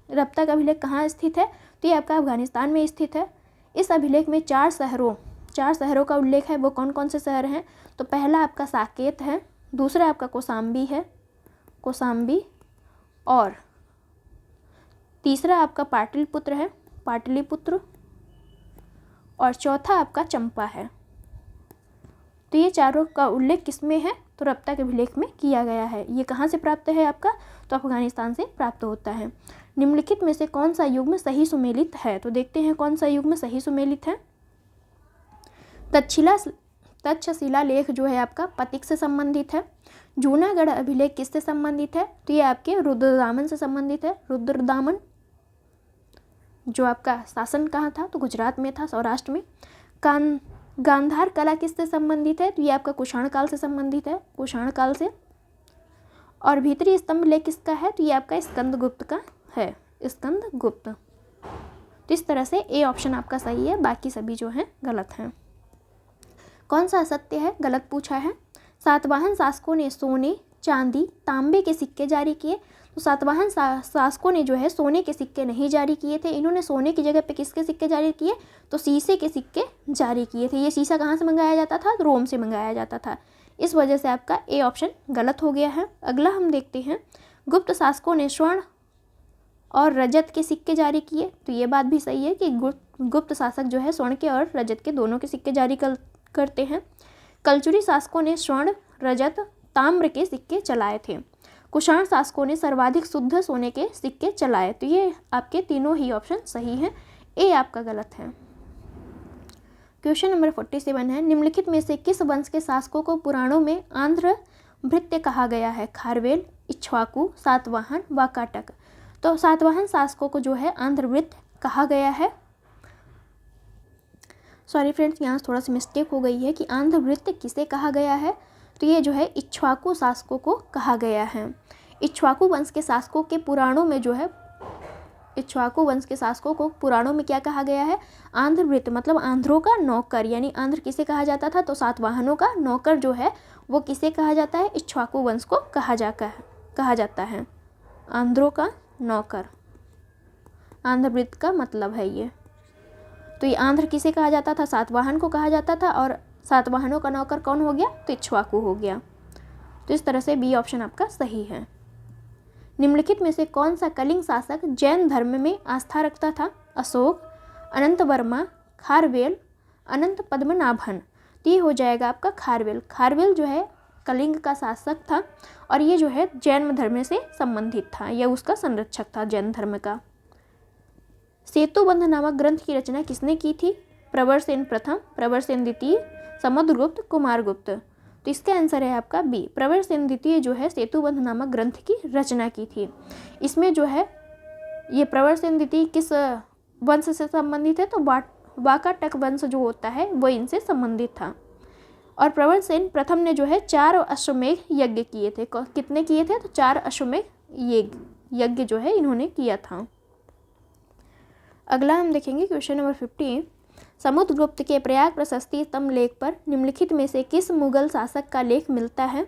रबतक अभिलेख कहाँ स्थित है? तो ये आपका अफगानिस्तान में स्थित है। इस अभिलेख में 4 शहरों का उल्लेख है। वो कौन कौन से शहर हैं? तो पहला आपका साकेत है, दूसरा आपका कौसाम्बी, और तीसरा आपका पाटलिपुत्र, और चौथा आपका चंपा है। तो ये चारों का उल्लेख किस में है? तो रबतक अभिलेख में किया गया है। ये कहाँ से प्राप्त है आपका? तो अफगानिस्तान से प्राप्त होता है। निम्नलिखित में से कौन सा युग्म सही सुमेलित है? तो देखते हैं कौन सा युग्म सही सुमेलित है। तक्षशिला लेख जो है आपका पतिक से संबंधित है। जूनागढ़ अभिलेख किससे संबंधित है? तो ये आपके रुद्रदामन से संबंधित है। रुद्रदामन जो आपका शासन कहाँ था? तो गुजरात में था, सौराष्ट्र में। गांधार कला किससे संबंधित है? तो ये आपका कुषाण काल से संबंधित है, कुषाण काल से। और भीतरी स्तंभ लेख किसका है? तो ये आपका स्कंदगुप्त का है, स्कंदगुप्त। तो इस तरह से ए ऑप्शन आपका सही है, बाकी सभी जो हैं गलत हैं। कौन सा असत्य है, गलत पूछा है। सातवाहन शासकों ने सोने, चांदी, तांबे के सिक्के जारी किए। तो सातवाहन शासकों ने जो है सोने के सिक्के नहीं जारी किए थे। इन्होंने सोने की जगह पे किसके सिक्के जारी किए? तो शीशे के सिक्के जारी किए थे। ये शीशा कहाँ से मंगाया जाता था? रोम से मंगाया जाता था। इस वजह से आपका ए ऑप्शन गलत हो गया है। अगला हम देखते हैं, गुप्त शासकों ने स्वर्ण और रजत के सिक्के जारी किए। तो ये बात भी सही है कि गुप्त शासक जो है स्वर्ण के और रजत के दोनों के सिक्के जारी करते हैं। कलचुरी शासकों ने स्वर्ण, रजत, ताम्र के सिक्के चलाए थे। कुषाण शासकों ने सर्वाधिक शुद्ध सोने के सिक्के चलाए। तो ये आपके तीनों ही ऑप्शन सही हैं, ए आपका गलत है। क्वेश्चन नंबर 47 है, निम्नलिखित में से किस वंश के शासकों को पुराणों में आंध्र भृत्य कहा गया है? खारवेल, इक्ष्वाकु, सातवाहन, वाकाटक। तो सातवाहन शासकों को जो है आंध्र भृत्य कहा गया है। सॉरी फ्रेंड्स, यहाँ थोड़ा सा मिस्टेक हो गई है कि आंध्र भृत्य किसे कहा गया है। तो ये जो है इक्ष्वाकु शासकों को कहा गया है। इक्ष्वाकु वंश के शासकों के पुराणों में जो है, इक्ष्वाकु वंश के शासकों को पुराणों में क्या कहा गया है? आंध्रवृत्त, मतलब आंध्रों का नौकर। यानी आंध्र किसे कहा जाता था? तो सातवाहनों का नौकर जो है वो किसे कहा जाता है? इक्ष्वाकु वंश को कहा जाता है आंध्रों का नौकर। आंध्रवृत्त का मतलब है ये। तो ये आंध्र किसे कहा जाता था? सातवाहन को कहा जाता था। और सातवाहनों का नौकर कौन हो गया? तो इक्ष्वाकु हो गया। तो इस तरह से बी ऑप्शन आपका सही है। निम्नलिखित में से कौन सा कलिंग शासक जैन धर्म में आस्था रखता था? अशोक, अनंत वर्मा, खारवेल, अनंत पद्मनाभन। तो ये हो जाएगा आपका खारवेल। खारवेल जो है कलिंग का शासक था और ये जो है जैन धर्म से संबंधित था, यह उसका संरक्षक था जैन धर्म का। सेतुबंध नामक ग्रंथ की रचना किसने की थी? प्रवरसेन प्रथम, प्रवरसेन द्वितीय, समुद्रगुप्त, कुमारगुप्त। तो इसका आंसर है आपका बी। प्रवरसेन द्वितीय जो है सेतुबंध नामक ग्रंथ की रचना की थी। इसमें जो है ये प्रवरसेन द्वितीय किस वंश से संबंधित है? तो वाकाटक वंश जो होता है वो इनसे संबंधित था। और प्रवरसेन प्रथम ने जो है 4 अश्वमेध यज्ञ किए थे। कितने किए थे? तो 4 अश्वमेध यज्ञ जो है इन्होंने किया था। अगला हम देखेंगे क्वेश्चन नंबर 50। समुद्रगुप्त के प्रयाग प्रशस्ति स्तंभ लेख पर निम्नलिखित में से किस मुगल शासक का लेख मिलता है?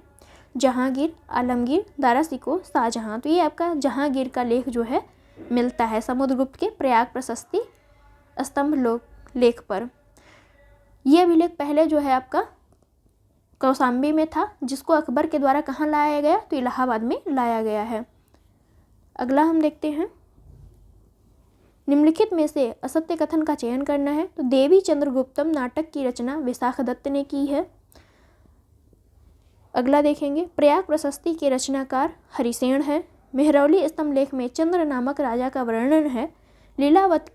जहांगीर, आलमगीर, दारा शिकोह, शाहजहां। तो ये आपका जहांगीर का लेख जो है मिलता है समुद्रगुप्त के प्रयाग प्रशस्ति स्तंभ लेख पर। यह अभिलेख पहले जो है आपका कौशाम्बी में था, जिसको अकबर के द्वारा कहाँ लाया गया? तो इलाहाबाद में लाया गया है। अगला हम देखते हैं, निम्नलिखित में से असत्य कथन का चयन करना है। तो देवी चंद्रगुप्तम नाटक की रचना विशाखदत्त ने की है। अगला देखेंगे, प्रयाग प्रशस्ति के रचनाकार हरिसेन है। मेहरौली स्तंभ लेख में चंद्र नामक राजा का वर्णन है। लीलावती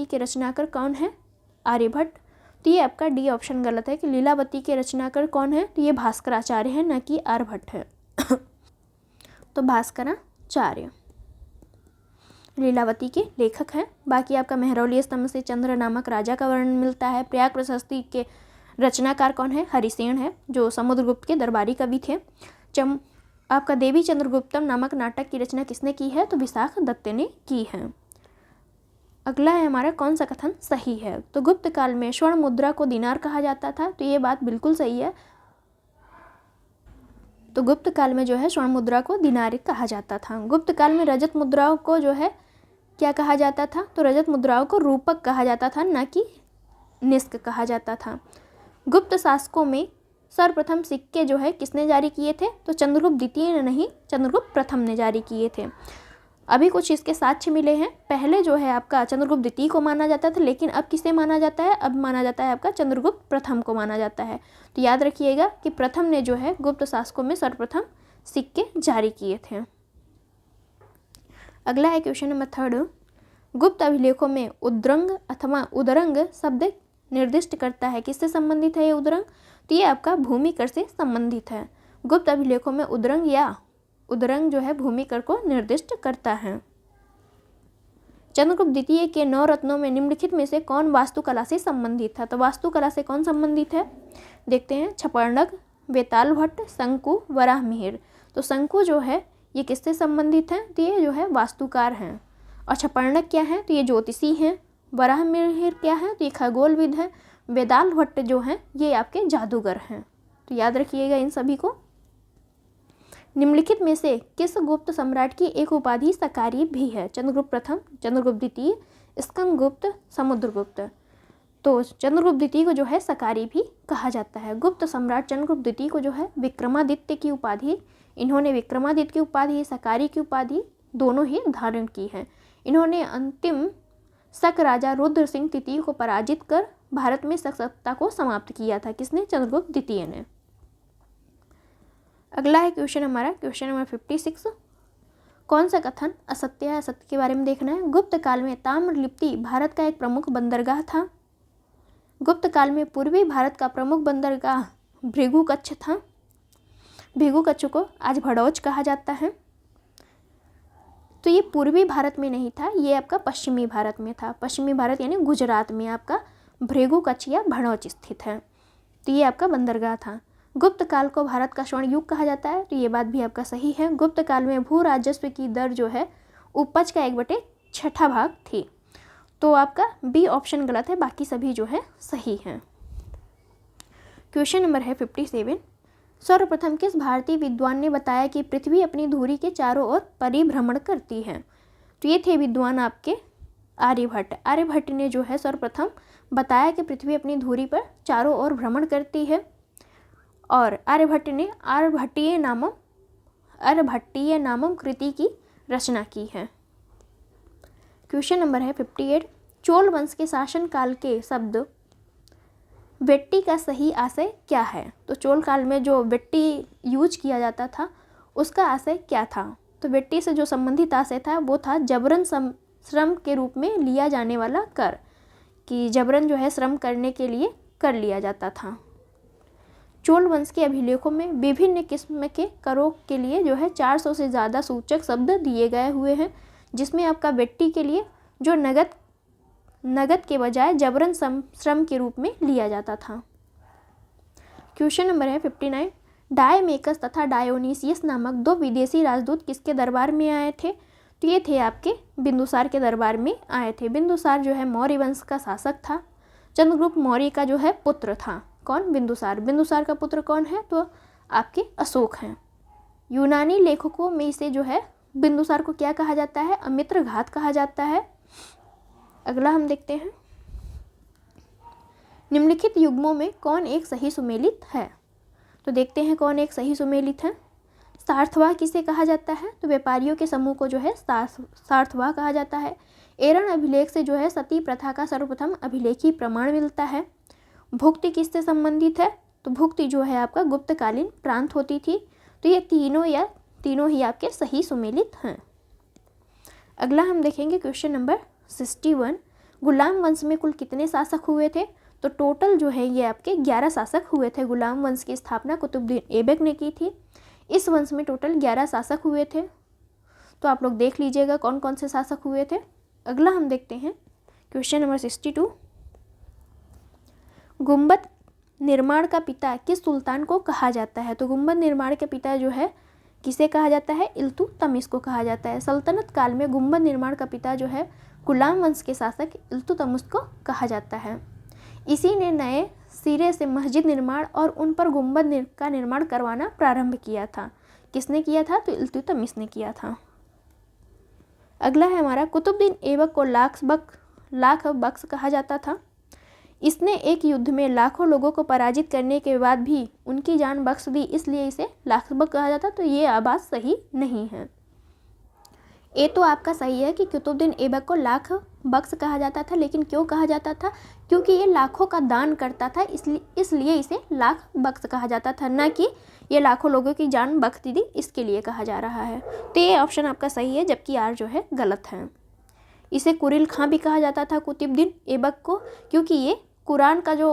के रचनाकार कौन है? आर्यभट्ट। तो ये आपका डी ऑप्शन गलत है कि लीलावती के रचनाकार कौन है? तो ये भास्कराचार्य है, न कि आर्यभट्ट है। तो भास्कराचार्य लीलावती के लेखक हैं। बाकी आपका मेहरौली स्तंभ से चंद्र नामक राजा का वर्णन मिलता है। प्रयाग प्रशस्ति के रचनाकार कौन है? हरिसेन है, जो समुद्रगुप्त के दरबारी कवि थे। आपका देवी चंद्रगुप्तम नामक नाटक की रचना किसने की है? तो विशाखदत्त ने की है। अगला है हमारा, कौन सा कथन सही है? तो गुप्त काल में स्वर्ण मुद्रा को दिनार कहा जाता था। तो ये बात बिल्कुल सही है। तो गुप्त काल में जो है स्वर्ण मुद्रा को दिनार कहा जाता था। गुप्त काल में रजत मुद्राओं को जो है क्या कहा जाता था? तो रजत मुद्राओं को रूपक कहा जाता था, न कि निष्क कहा जाता था। गुप्त शासकों में सर्वप्रथम सिक्के जो है किसने जारी किए थे? तो चंद्रगुप्त द्वितीय ने नहीं, चंद्रगुप्त प्रथम ने जारी किए थे। अभी कुछ इसके साक्ष्य मिले हैं। पहले जो है आपका चंद्रगुप्त द्वितीय को माना जाता था, लेकिन अब किसे माना जाता है? अब माना जाता है आपका चंद्रगुप्त प्रथम को माना जाता है। तो याद रखिएगा कि प्रथम ने जो है गुप्त शासकों में सर्वप्रथम सिक्के जारी किए थे। अगला है क्वेश्चन नंबर 3। गुप्त अभिलेखों में उद्रंग अथवा उदरंग शब्द निर्दिष्ट करता है। किससे संबंधित है ये उदरंग? तो ये आपका भूमिकर से संबंधित है। गुप्त अभिलेखों में उदरंग या उदरंग जो है भूमिकर को निर्दिष्ट करता है। चंद्रगुप्त द्वितीय के 9 रत्नों में निम्नलिखित में से कौन वास्तुकला से संबंधित था? तो वास्तुकला से कौन संबंधित है? देखते हैं, छपर्णक, वेताल भट्ट, शंकु, वराह मिहिर। तो शंकु जो है ये किससे संबंधित है? तो ये जो है वास्तुकार हैं। और छपर्णक क्या है? तो ये ज्योतिषी हैं। वराह मिहिर क्या है? तो ये खगोलविद है। वेताल भट्ट जो हैं ये आपके जादूगर हैं। तो याद रखिएगा इन सभी को। निम्नलिखित में से किस गुप्त सम्राट की एक उपाधि सकारी भी है? चंद्रगुप्त प्रथम, चंद्रगुप्त द्वितीय, स्कंदगुप्त, समुद्रगुप्त। तो चंद्रगुप्त द्वितीय को जो है सकारी भी कहा जाता है। गुप्त सम्राट चंद्रगुप्त द्वितीय को जो है विक्रमादित्य की उपाधि, इन्होंने विक्रमादित्य की उपाधि, सकारी की उपाधि दोनों ही धारण की है। इन्होंने अंतिम शक राजा रुद्र सिंह तृतीय को पराजित कर भारत में शक सत्ता को समाप्त किया था। किसने? चंद्रगुप्त द्वितीय ने। अगला है क्वेश्चन हमारा, क्वेश्चन नंबर 56। कौन सा कथन असत्य है? असत्य के बारे में देखना है। गुप्त काल में ताम्रलिप्ति भारत का एक प्रमुख बंदरगाह था। गुप्त काल में पूर्वी भारत का प्रमुख बंदरगाह भृगुकच्छ था। भृगुकच्छ को आज भड़ौच कहा जाता है। तो ये पूर्वी भारत में नहीं था, ये आपका पश्चिमी भारत में था। पश्चिमी भारत यानी गुजरात में आपका भृगुकच्छ या भड़ौच स्थित है। तो ये आपका बंदरगाह था। गुप्त काल को भारत का स्वर्ण युग कहा जाता है, तो ये बात भी आपका सही है। गुप्त काल में भू राजस्व की दर जो है उपज का 1/6 भाग थी। तो आपका बी ऑप्शन गलत है, बाकी सभी जो है सही हैं। क्वेश्चन नंबर है 57। सर्वप्रथम किस भारतीय विद्वान ने बताया कि पृथ्वी अपनी धुरी के चारों ओर परिभ्रमण करती है? तो ये थे विद्वान आपके आर्यभट्ट। आर्यभट्ट ने जो है सर्वप्रथम बताया कि पृथ्वी अपनी धुरी पर चारों ओर भ्रमण करती है, और आर्यभट्ट ने आर्यभट्टीय नामम कृति की रचना की है। क्वेश्चन नंबर है 58। चोल वंश के शासनकाल के शब्द वेट्टी का सही आशय क्या है? तो चोल काल में जो वेट्टी यूज किया जाता था उसका आशय क्या था? तो वेट्टी से जो संबंधित आशय था वो था जबरन श्रम के रूप में लिया जाने वाला कर, कि जबरन जो है श्रम करने के लिए कर लिया जाता था। चोल वंश के अभिलेखों में विभिन्न किस्म के करों के लिए जो है 400 से ज़्यादा सूचक शब्द दिए गए हुए हैं, जिसमें आपका वेट्टी के लिए जो नगद के बजाय जबरन श्रम के रूप में लिया जाता था। क्वेश्चन नंबर है 59। डायमेकस तथा डायोनीसियस नामक 2 विदेशी राजदूत किसके दरबार में आए थे? तो ये थे आपके बिंदुसार के दरबार में आए थे। बिंदुसार जो है मौर्य वंश का शासक था, चंद्रगुप्त मौर्य का जो है पुत्र था। कौन? बिंदुसार। बिंदुसार का पुत्र कौन है? तो आपके अशोक हैं। यूनानी लेखकों में से जो है बिंदुसार को क्या कहा जाता है? अमित्र घात कहा जाता है। अगला हम देखते हैं, निम्नलिखित युग्मों में कौन एक सही सुमेलित है? तो देखते हैं कौन एक सही सुमेलित है। सार्थवाह किसे कहा जाता है? तो व्यापारियों के समूह को जो है सार्थवाह कहा जाता है। एरन अभिलेख से जो है सती प्रथा का सर्वप्रथम अभिलेखी प्रमाण मिलता है। भुक्ति किससे संबंधित है? तो भुक्ति जो है आपका गुप्तकालीन प्रांत होती थी। तो ये तीनों ही आपके सही सुमेलित हैं। अगला हम देखेंगे क्वेश्चन नंबर 61। गुलाम वंश में कुल कितने शासक हुए थे? तो टोटल जो है ये आपके 11 शासक हुए थे। गुलाम वंश की स्थापना कुतुबुद्दीन ऐबक ने की थी। इस वंश में टोटल 11 शासक हुए थे। तो आप लोग देख लीजिएगा कौन कौन से शासक हुए थे। अगला हम देखते हैं क्वेश्चन नंबर 62। गुंबद निर्माण का पिता किस सुल्तान को कहा जाता है? तो गुंबद निर्माण के पिता जो है किसे कहा जाता है? इल्तुतमिश को कहा जाता है। सल्तनत काल में गुंबद निर्माण का पिता जो है गुलाम वंश के शासक इल्तुतमिश को कहा जाता है। इसी ने नए सिरे से मस्जिद निर्माण और उन पर गुंबद का निर्माण करवाना प्रारंभ किया था। किसने किया था? तो इल्तुतमिश ने किया था। अगला है हमारा, कुतुबुद्दीन ऐबक को लाख बख्श कहा जाता था। इसने एक युद्ध में लाखों लोगों को पराजित करने के बाद भी उनकी जान बख्श दी, इसलिए इसे लाख बख्श कहा जाता। तो ये आवाज़ सही नहीं है। ये तो आपका सही है कि कुतुबुद्दीन ऐबक को लाख बख्श कहा जाता था, लेकिन क्यों कहा जाता था? क्योंकि ये लाखों का दान करता था, इसलिए इसे लाख बख्श कहा जाता था, ना कि ये लाखों लोगों की जान बख्श दी इसके लिए कहा जा रहा है। तो ये ऑप्शन आपका सही है, जबकि आर जो है गलत है। इसे कुरिल खां भी कहा जाता था कुतुबुद्दीन ऐबक को, क्योंकि ये कुरान का जो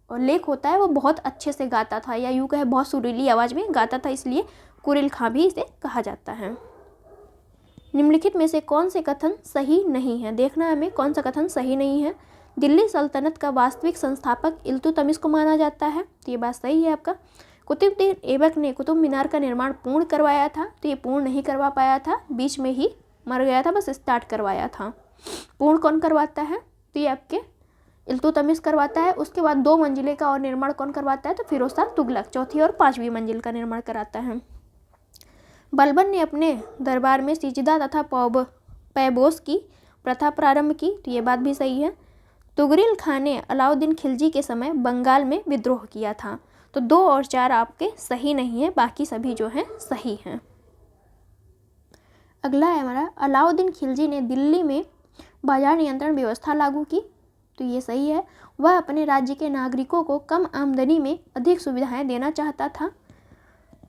लेख होता है वो बहुत अच्छे से गाता था, या यूँ कहे बहुत सुरीली आवाज़ में गाता था, इसलिए कुरिल खां भी इसे कहा जाता है। निम्नलिखित में से कौन से कथन सही नहीं है? देखना हमें कौन सा कथन सही नहीं है। दिल्ली सल्तनत का वास्तविक संस्थापक इल्तुतमिश को माना जाता है, तो ये बात सही है आपका। कुतुबुद्दीन ऐबक ने कुतुब मीनार का निर्माण पूर्ण करवाया था, तो ये पूर्ण नहीं करवा पाया था, बीच में ही मर गया था, बस स्टार्ट करवाया था। पूर्ण कौन करवाता है? तो ये आपके इल्तुतमिश करवाता है। उसके बाद 2 मंजिले का और निर्माण कौन करवाता है? तो फिरोज शाह तुगलक 4थी और 5वीं मंजिल का निर्माण कराता है। बलबन ने अपने दरबार में सिजदा तथा पैबोस की प्रथा प्रारंभ की, तो ये बात भी सही है। तुगरिल खां ने अलाउद्दीन खिलजी के समय बंगाल में विद्रोह किया था। तो 2 और 4 आपके सही नहीं है, बाकी सभी जो हैं सही हैं। अगला है हमारा, अलाउद्दीन खिलजी ने दिल्ली में बाजार नियंत्रण व्यवस्था लागू की, तो ये सही है। वह अपने राज्य के नागरिकों को कम आमदनी में अधिक सुविधाएं देना चाहता था,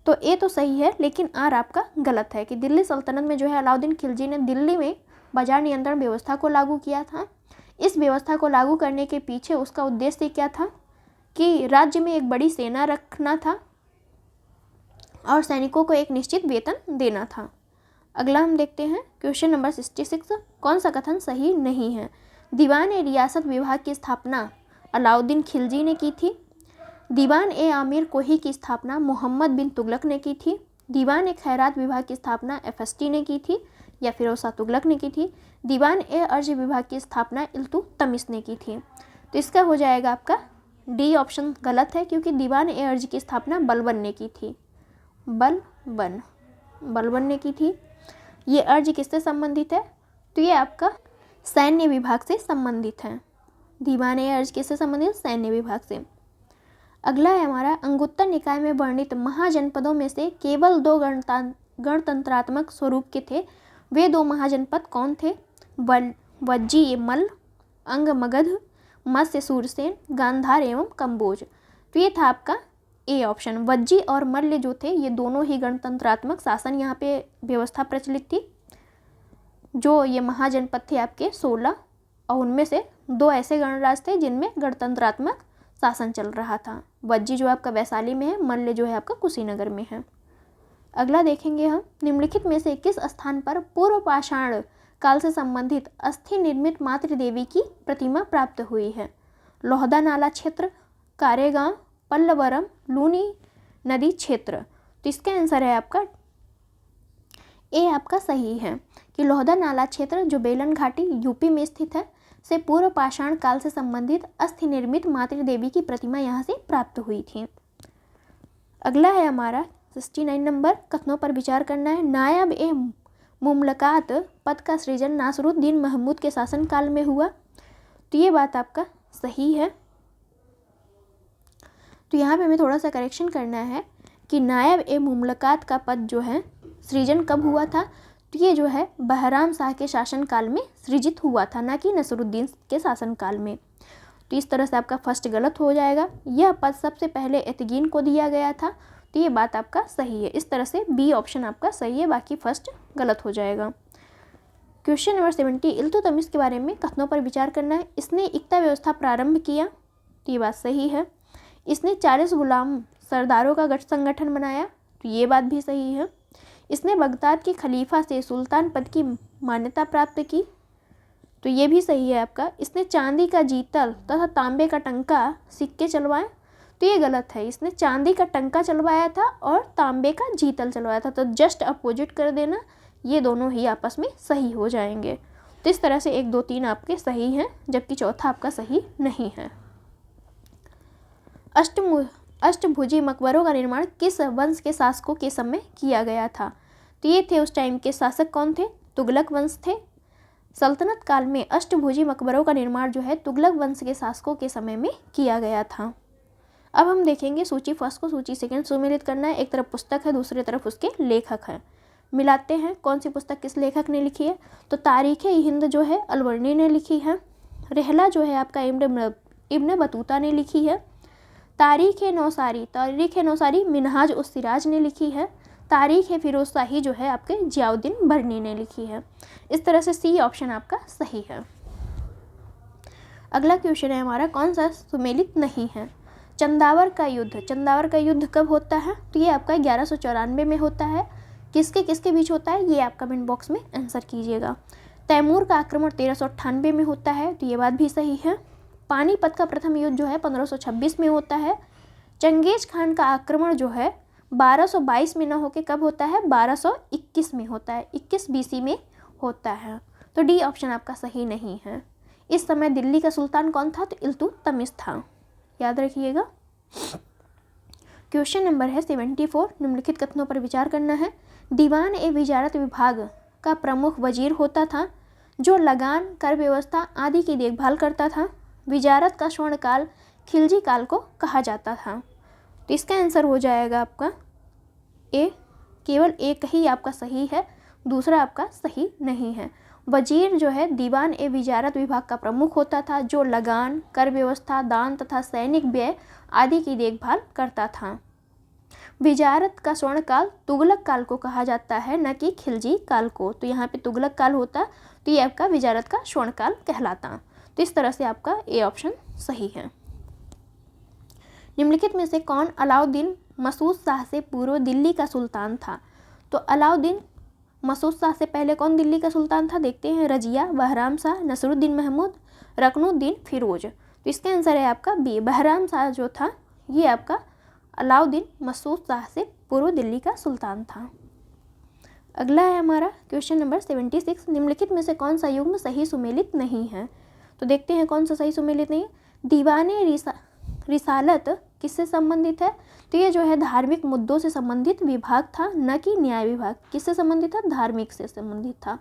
तो ये तो सही है, लेकिन आर आपका गलत है कि दिल्ली सल्तनत में जो है अलाउद्दीन खिलजी ने दिल्ली में बाजार नियंत्रण व्यवस्था को लागू किया था। इस व्यवस्था को लागू करने के पीछे उसका उद्देश्य क्या था कि राज्य में एक बड़ी सेना रखना था और सैनिकों को एक निश्चित वेतन देना था। अगला हम देखते हैं क्वेश्चन नंबर 66। कौन सा कथन सही नहीं है? दीवान-ए-रियासत विभाग की स्थापना अलाउद्दीन खिलजी ने की थी। दीवान ए आमिर कोही की स्थापना मोहम्मद बिन तुगलक ने की थी। दीवान ए खैरात विभाग की स्थापना FST ने की थी या फिरोज शाह तुगलक ने की थी। दीवान ए अर्ज विभाग की स्थापना इल्तुतमिश ने की थी। तो इसका हो जाएगा आपका डी ऑप्शन गलत है, क्योंकि दीवान ए अर्ज की स्थापना बलबन ने की थी। बलबन ने की थी। ये अर्ज किससे संबंधित है? तो ये आपका सैन्य विभाग से संबंधित है। दीवान ए अर्ज किससे संबंधित है? सैन्य विभाग से। अगला है हमारा, अंगुत्तर निकाय में वर्णित महाजनपदों में से केवल 2 गणतंत्रात्मक स्वरूप के थे। वे 2 महाजनपद कौन थे? वज्जी मल्ल, अंग मगध, मत्स्य सूरसेन, गांधार एवं कंबोज। तो ये था आपका ए ऑप्शन। वज्जी और मल्ल जो थे ये दोनों ही गणतंत्रात्मक शासन यहाँ पे व्यवस्था प्रचलित थी। जो ये महाजनपद थे आपके 16, और उनमें से 2 ऐसे गणराज्य थे जिनमें गणतंत्रात्मक शासन चल रहा था। वज्जी जो आपका वैशाली में है, मल्ल जो है आपका कुशीनगर में है। अगला देखेंगे हम, निम्नलिखित में से किस स्थान पर पूर्व पाषाण काल से संबंधित अस्थि निर्मित मातृ देवी की प्रतिमा प्राप्त हुई है? लोहदा नाला क्षेत्र, कारेगांव, पल्लवरम, लूनी नदी क्षेत्र। तो इसका आंसर है आपका ए आपका सही है कि लोहदा नाला क्षेत्र जो बेलन घाटी यूपी में स्थित है से पूर्व पाषाण काल से संबंधित अस्थि निर्मित मातृ देवी की प्रतिमा यहाँ से प्राप्त हुई थी। अगला है हमारा 69 नंबर, कथनों पर विचार करना है। नायब ए मुमलकात पद का सृजन नासरुद्दीन महमूद के शासनकाल में हुआ। तो ये बात आपका सही है। तो यहाँ पे हमें थोड़ा सा करेक्शन करना है कि नायब ए मुमलकात का पद जो है सृजन कब हुआ था? तो ये जो है बहराम शाह के शासनकाल में सृजित हुआ था, ना कि नसरुद्दीन के शासनकाल में। तो इस तरह से आपका फर्स्ट गलत हो जाएगा। यह पद सबसे पहले एतगीन को दिया गया था। तो ये बात आपका सही है। इस तरह से बी ऑप्शन आपका सही है, बाकी फर्स्ट गलत हो जाएगा। क्वेश्चन नंबर 70, इल्तुतमिश के बारे में कथनों पर विचार करना है। इसने इक्ता व्यवस्था प्रारंभ किया। तो ये बात सही है। इसने 40 गुलाम सरदारों का संगठन बनाया। तो ये बात भी सही है। इसने बगदाद के खलीफा से सुल्तान पद की मान्यता प्राप्त की। तो ये भी सही है आपका। इसने चांदी का जीतल तथा तांबे का टंका सिक्के चलवाए। तो ये गलत है। इसने चांदी का टंका चलवाया था और तांबे का जीतल चलवाया था। तो जस्ट अपोजिट कर देना, ये दोनों ही आपस में सही हो जाएंगे। तो इस तरह से 1, 2, 3 आपके सही हैं, जबकि चौथा आपका सही नहीं है। अष्टभुजी मकबरों का निर्माण किस वंश के शासकों के समय किया गया था? तो ये थे उस टाइम के शासक कौन थे? तुगलक वंश थे। सल्तनत काल में अष्टभुजी मकबरों का निर्माण जो है तुगलक वंश के शासकों के समय में किया गया था। अब हम देखेंगे सूची फर्स्ट को सूची सेकंड सुमेलित करना है। एक तरफ पुस्तक है, दूसरी तरफ उसके लेखक हैं। मिलाते हैं कौन सी पुस्तक किस लेखक ने लिखी है। तो तारीख़ हिंद जो है अलवर्णी ने लिखी है। रहला जो है आपका इब्न बतूता ने लिखी है। तारीख़ नौसारी मिनहाज उस सिराज ने लिखी है। तारीख़ फिरोज शाही जो है आपके जियाउद्दीन बर्नी ने लिखी है। इस तरह से सी ऑप्शन आपका सही है। अगला क्वेश्चन है हमारा, कौन सा सुमेलित नहीं है? चंदावर का युद्ध कब होता है? तो ये आपका 1194 में होता है। किसके बीच होता है ये आप कमेंट बॉक्स में आंसर कीजिएगा। तैमूर का आक्रमण 1398 में होता है। तो ये बात भी सही है। पानीपत का प्रथम युद्ध जो है 1526 में होता है। चंगेज खान का आक्रमण जो है 1222 में न होकर कब होता है? 1221 में होता है, 21 BC में होता है। तो डी ऑप्शन आपका सही नहीं है। इस समय दिल्ली का सुल्तान कौन था? तो इल्तुतमिश था, याद रखिएगा। क्वेश्चन नंबर है 74, निम्नलिखित कथनों पर विचार करना है। दीवान ए विजारत विभाग का प्रमुख वजीर होता था जो लगान, कर व्यवस्था आदि की देखभाल करता था। विजारत का स्वर्णकाल खिलजी काल को कहा जाता था। तो इसका आंसर हो जाएगा आपका ए। केवल एक ही आपका सही है, दूसरा आपका सही नहीं है। वजीर जो है दीवान ए विजारत विभाग का प्रमुख होता था जो लगान, कर व्यवस्था, दान तथा सैनिक व्यय आदि की देखभाल करता था। विजारत का स्वर्णकाल तुगलक काल को कहा जाता है, न कि खिलजी काल को। तो यहाँ पे तुगलक काल होता तो ये आपका विजारत का स्वर्णकाल कहलाता। तो इस तरह से आपका ए ऑप्शन सही है। निम्नलिखित में से कौन अलाउद्दीन मसूद शाह से पूर्व दिल्ली का सुल्तान था? तो अलाउद्दीन मसूद शाह से पहले कौन दिल्ली का सुल्तान था? देखते हैं। रजिया, बहराम शाह, नसरुद्दीन महमूद, रकनुद्दीन फिरोज। तो इसका आंसर है आपका बी। बहराम शाह जो था ये आपका अलाउद्दीन मसूद शाह से पूर्व दिल्ली का सुल्तान था। अगला है हमारा क्वेश्चन नंबर 76, निम्नलिखित में से कौन सा युग्म सही सुमेलित नहीं है। तो देखते हैं कौन सा सही सुमेलित नहीं है। दीवाने रिसालत किससे संबंधित है। तो ये जो है धार्मिक मुद्दों से संबंधित विभाग था, न कि न्याय विभाग। किससे संबंधित था, धार्मिक से संबंधित था।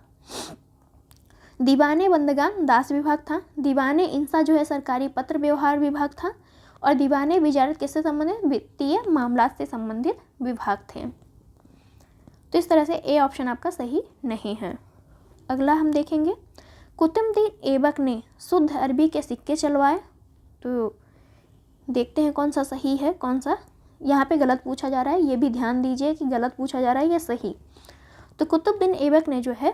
दीवाने बंदगान दास विभाग था। दीवाने इंसा जो है सरकारी पत्र व्यवहार विभाग था। और दीवाने विजारत किससे संबंधित, वित्तीय मामलात से संबंधित विभाग थे। तो इस तरह से ए ऑप्शन आपका सही नहीं है। अगला हम देखेंगे, कुतुबुद्दीन ऐबक ने शुद्ध अरबी के सिक्के चलवाए। तो देखते हैं कौन सा सही है, कौन सा यहाँ पे गलत पूछा जा रहा है। ये भी ध्यान दीजिए कि गलत पूछा जा रहा है या सही। तो कुतुबुद्दीन ऐबक ने जो है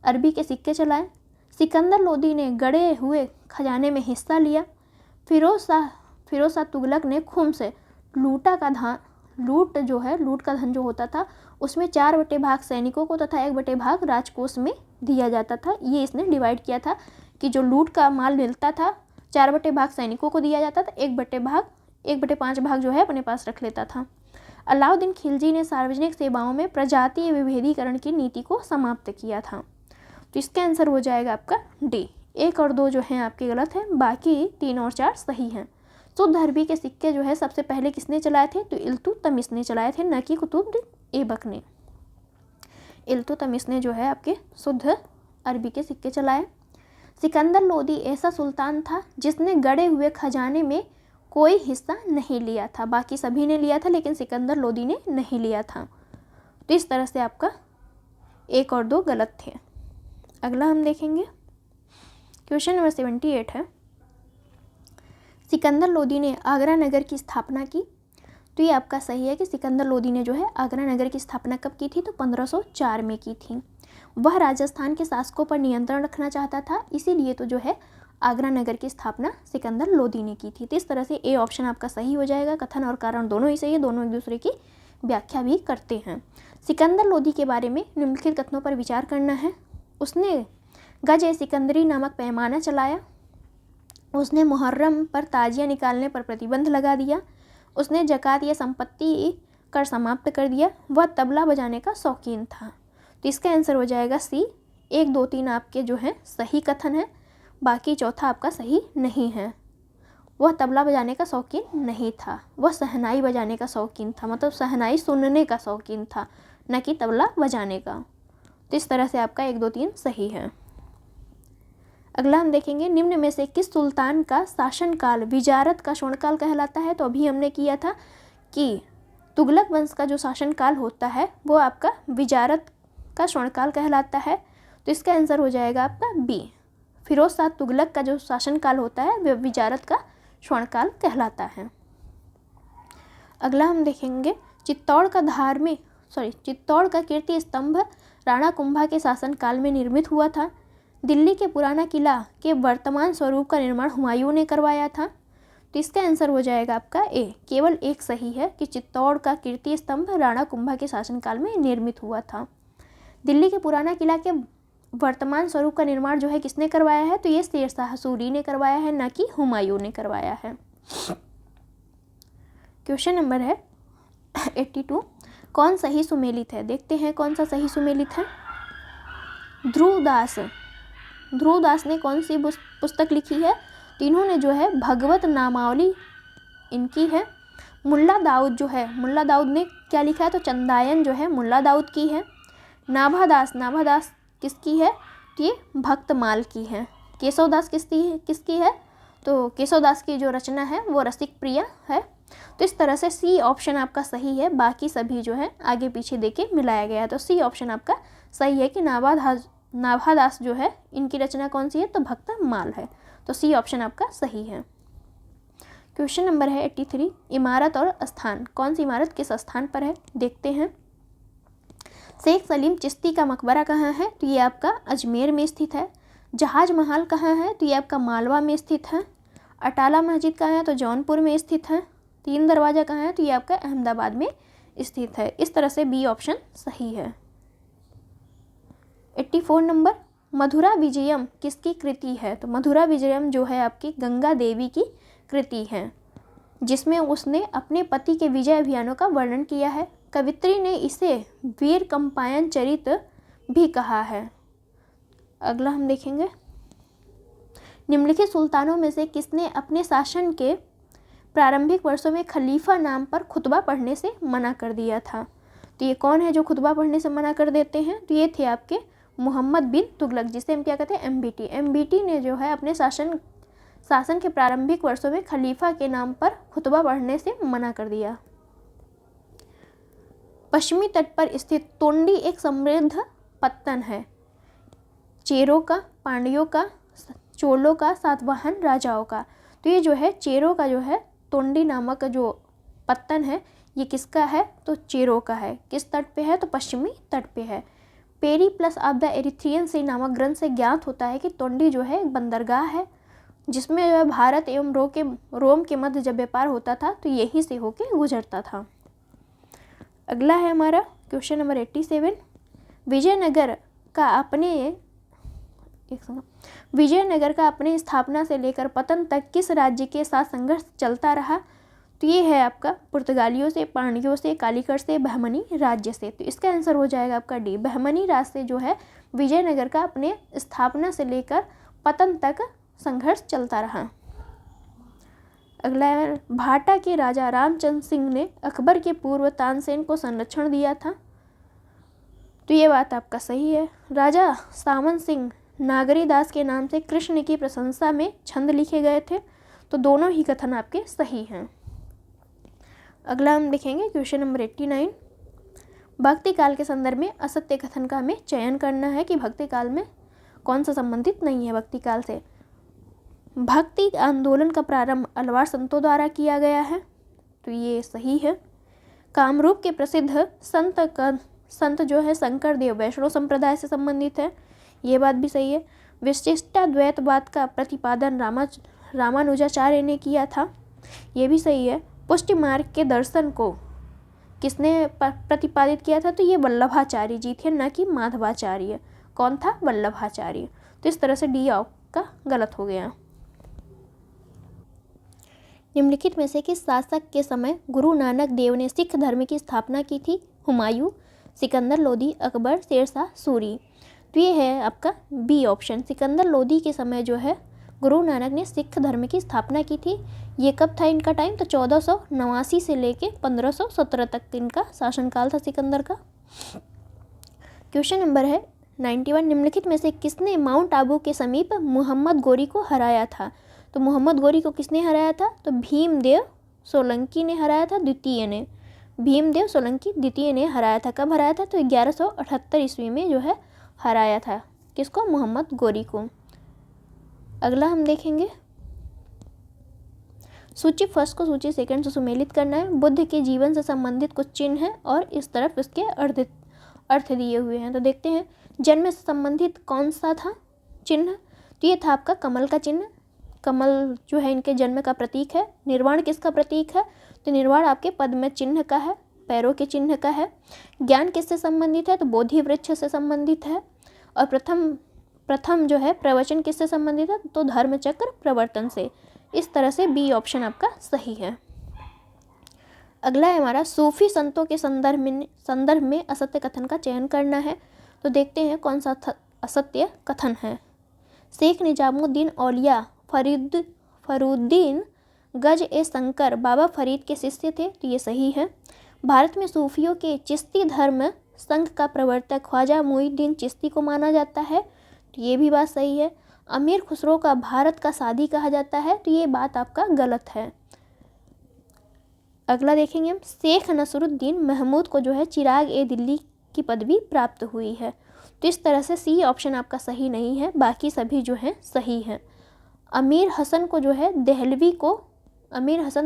अरबी के सिक्के चलाए। सिकंदर लोदी ने गड़े हुए खजाने में हिस्सा लिया। फिरोज शाह तुगलक ने खुम से लूट का धन जो होता था उसमें 4/भाग सैनिकों को तथा 1/भाग राजकोष में दिया जाता था। ये इसने डिवाइड किया था कि जो लूट का माल मिलता था 4/भाग सैनिकों को दिया जाता था, 1/5 भाग जो है अपने पास रख लेता था। अलाउद्दीन खिलजी ने सार्वजनिक सेवाओं में प्रजातीय विभेदीकरण की नीति को समाप्त किया था। तो इसका आंसर हो जाएगा आपका डी। 1 और 2 जो हैं आपके गलत हैं, बाकी 3 और 4 सही हैं। शुद्ध अरबी के सिक्के जो है सबसे पहले किसने चलाए थे, तो इल्तुतमिश ने चलाए थे, न कि कुतुबुद्दीन ऐबक ने। इल्तुतमिश ने जो है आपके शुद्ध अरबी के सिक्के चलाए। सिकंदर लोदी ऐसा सुल्तान था जिसने गड़े हुए खजाने में कोई हिस्सा नहीं लिया था। बाकी सभी ने लिया था लेकिन सिकंदर लोदी ने नहीं लिया था। तो इस तरह से आपका 1 और 2 गलत थे। अगला हम देखेंगे, क्वेश्चन नंबर 78 है, सिकंदर लोदी ने आगरा नगर की स्थापना की। तो ये आपका सही है कि सिकंदर लोदी ने जो है आगरा नगर की स्थापना कब की थी, तो 1504 में की थी। वह राजस्थान के शासकों पर नियंत्रण रखना चाहता था, इसीलिए तो जो है आगरा नगर की स्थापना सिकंदर लोदी ने की थी। तो इस तरह से ए ऑप्शन आपका सही हो जाएगा। कथन और कारण दोनों ही सही है, दोनों एक दूसरे की व्याख्या भी करते हैं। सिकंदर लोदी के बारे में निम्नलिखित कथनों पर विचार करना है। उसने गज-ए-सिकंदरी नामक पैमाना चलाया। उसने मुहर्रम पर ताजिया निकालने पर प्रतिबंध लगा दिया। उसने ज़कात या संपत्ति कर समाप्त कर दिया। वह तबला बजाने का शौकीन था। तो इसका आंसर हो जाएगा सी। 1, 2, 3 आपके जो है सही कथन है, बाकी चौथा आपका सही नहीं है। वह तबला बजाने का शौकीन नहीं था, वह शहनाई बजाने का शौकीन था, मतलब शहनाई सुनने का शौकीन था, न कि तबला बजाने का। तो इस तरह से आपका 1, 2, 3 सही है। अगला हम देखेंगे, निम्न में से किस सुल्तान का शासनकाल विजारत का स्वर्णकाल कहलाता है। तो अभी हमने किया था कि तुगलक वंश का जो शासनकाल होता है वो आपका विजारत का स्वर्णकाल कहलाता है। तो इसका आंसर हो जाएगा आपका बी। फिरोज शाह तुगलक का जो शासनकाल होता है वह विजारत का स्वर्णकाल कहलाता है। अगला हम देखेंगे, चित्तौड़ का कीर्ति स्तंभ राणा कुंभा के शासनकाल में निर्मित हुआ था। दिल्ली के पुराना किला के वर्तमान स्वरूप का निर्माण हुमायूं ने करवाया था। तो इसका आंसर हो जाएगा आपका ए। केवल एक सही है कि चित्तौड़ का कीर्ति स्तंभ राणा कुंभा के शासनकाल में निर्मित हुआ था। दिल्ली के पुराना किला के वर्तमान स्वरूप का निर्माण जो है किसने करवाया है, तो ये शेर शाह सूरी ने करवाया है, न कि हुमायूं ने करवाया है। क्वेश्चन नंबर है 82, कौन सही सुमेलित है। देखते हैं कौन सा सही सुमेलित है। ध्रुव दास ने कौन सी पुस्तक लिखी है, तो इन्होंने जो है भगवत नामावली इनकी है। मुल्ला दाऊद ने क्या लिखा है, तो चंदायन जो है मुल्ला दाऊद की है। नाभा दास किसकी है, तो ये भक्तमाल की है। केशव दास किसकी है, तो केशव दास की जो रचना है वो रसिक प्रिया है। तो इस तरह से सी ऑप्शन आपका सही है, बाकी सभी जो है आगे पीछे देके मिलाया गया है। तो सी ऑप्शन आपका सही है कि नाभा दास जो है इनकी रचना कौन सी है, तो भक्तमाल है। तो सी ऑप्शन आपका सही है। क्वेश्चन नंबर है 83, इमारत और स्थान, कौन सी इमारत किस स्थान पर है। देखते हैं, शेख सलीम चिश्ती का मकबरा कहाँ है, तो ये आपका अजमेर में स्थित है। जहाज महल कहाँ है, तो ये आपका मालवा में स्थित है। अटाला मस्जिद कहाँ है, तो जौनपुर में स्थित है। 3 दरवाज़ा कहाँ है, तो ये आपका अहमदाबाद में स्थित है। इस तरह से बी ऑप्शन सही है। 84 नंबर, मधुरा विजयम किसकी कृति है, तो मधुरा विजयम जो है आपकी गंगा देवी की कृति है। जिसमें उसने अपने पति के विजय अभियानों का वर्णन किया है। कवित्री ने इसे वीर कंपायन चरित भी कहा है। अगला हम देखेंगे, निम्नलिखित सुल्तानों में से किसने अपने शासन के प्रारंभिक वर्षों में खलीफा नाम पर खुतबा पढ़ने से मना कर दिया था? तो ये कौन है जो खुतबा पढ़ने से मना कर देते हैं? तो ये थे आपके मोहम्मद बिन तुगलक, जिसे हम क्या कहते हैं, एमबीटी। एमबीटी ने जो है अपने शासन के प्रारंभिक वर्षों में खलीफा के नाम पर खुतबा पढ़ने से मना कर दिया। पश्चिमी तट पर स्थित तोंडी एक समृद्ध पत्तन है। चेरों का, पांड्यों का, चोलों का, सातवाहन राजाओं का। तो ये जो है चेरों का जो है तोंडी नामक जो पत्तन है, ये किसका है? तो चेरों का है। किस तट पे है? तो पश्चिमी तट पे है। Periplus of the Erythraean sea नामक ग्रंथ से ज्ञात होता है कि तोंडी जो है एक बंदरगाह है, जिसमें जो है भारत एवं रोम के मध्य जब व्यापार होता था तो यहीं से होके गुजरता था। अगला है हमारा क्वेश्चन नंबर 87। विजयनगर का अपने स्थापना से लेकर पतन तक किस राज्य के साथ संघर्ष चलता रहा? तो ये है आपका पुर्तगालियों से, पांड्यों से, कालीकट से, बहमनी राज्य से। तो इसका आंसर हो जाएगा आपका डी। बहमनी राज्य से जो है विजयनगर का अपने स्थापना से लेकर पतन तक संघर्ष चलता रहा। अगला है, भाटा के राजा रामचंद्र सिंह ने अकबर के पूर्व तानसेन को संरक्षण दिया था। तो ये बात आपका सही है। राजा सामन सिंह नागरीदास के नाम से कृष्ण की प्रशंसा में छंद लिखे गए थे। तो दोनों ही कथन आपके सही हैं। अगला हम देखेंगे क्वेश्चन नंबर 89। भक्ति काल के संदर्भ में असत्य कथन का हमें चयन करना है कि भक्ति काल में कौन सा संबंधित नहीं है भक्ति काल से। भक्ति आंदोलन का प्रारंभ अलवार संतों द्वारा किया गया है। तो ये सही है। कामरूप के प्रसिद्ध संत जो है शंकर देव वैष्णव संप्रदाय से संबंधित है। ये बात भी सही है। विशिष्टाद्वैतवाद का प्रतिपादन रामानुजाचार्य ने किया था। ये भी सही है। पुष्टि मार्ग के दर्शन को किसने प्रतिपादित किया था? तो ये वल्लभाचार्य जी थे, न कि माधवाचार्य। कौन था? वल्लभाचार्य। तो इस तरह से डी आपका गलत हो गया। निम्नलिखित में से किस शासक के समय गुरु नानक देव ने सिख धर्म की स्थापना की थी? हुमायूं, सिकंदर लोधी, अकबर, शेरशाह सूरी। तो ये है आपका बी ऑप्शन। सिकंदर लोधी के समय जो है गुरु नानक ने सिख धर्म की स्थापना की थी। ये कब था इनका टाइम? तो 1489 से लेके 1517 तक इनका शासनकाल था सिकंदर का। क्वेश्चन नंबर है 91। निम्नलिखित में से किसने माउंट आबू के समीप मोहम्मद गोरी को हराया था? तो मोहम्मद गोरी को किसने हराया था? तो भीमदेव सोलंकी ने हराया था, द्वितीय ने। भीमदेव सोलंकी द्वितीय ने हराया था। कब हराया था? तो 1178 ईस्वी में जो है हराया था। किसको? मोहम्मद गोरी को। अगला हम देखेंगे, सूची फर्स्ट को सूची सेकंड से सुमेलित करना है। बुद्ध के जीवन से संबंधित कुछ चिन्ह हैं और इस तरफ इसके अर्थ दिए हुए हैं। तो देखते हैं, जन्म से संबंधित कौन सा था चिन्ह? तो ये था आपका कमल का चिन्ह। कमल जो है इनके जन्म का प्रतीक है। निर्वाण किसका प्रतीक है? तो निर्वाण आपके पद्म चिन्ह का है, पैरों के चिन्ह का है। ज्ञान किससे संबंधित है? तो बोधि वृक्ष से संबंधित है। और प्रथम जो है प्रवचन किससे संबंधित है? तो धर्मचक्र प्रवर्तन से। इस तरह से बी ऑप्शन आपका सही है। अगला है हमारा, सूफी संतों के संदर्भ में असत्य कथन का चयन करना है। तो देखते हैं कौन सा असत्य कथन है। शेख निजामुद्दीन औलिया फरुद्दीन गज ए शंकर बाबा फरीद के शिष्य थे। तो ये सही है। भारत में सूफियों के चिश्ती धर्म संघ का प्रवर्तक ख्वाजा मुईनुद्दीन चिश्ती को माना जाता है। तो ये भी बात सही है। अमीर खुसरो का भारत का सादी कहा जाता है। तो ये बात आपका गलत है। अगला देखेंगे हम, शेख नसरुद्दीन महमूद को जो है चिराग ए दिल्ली की पदवी प्राप्त हुई है। तो इस तरह से सी ऑप्शन आपका सही नहीं है, बाकी सभी जो है सही है। अमीर हसन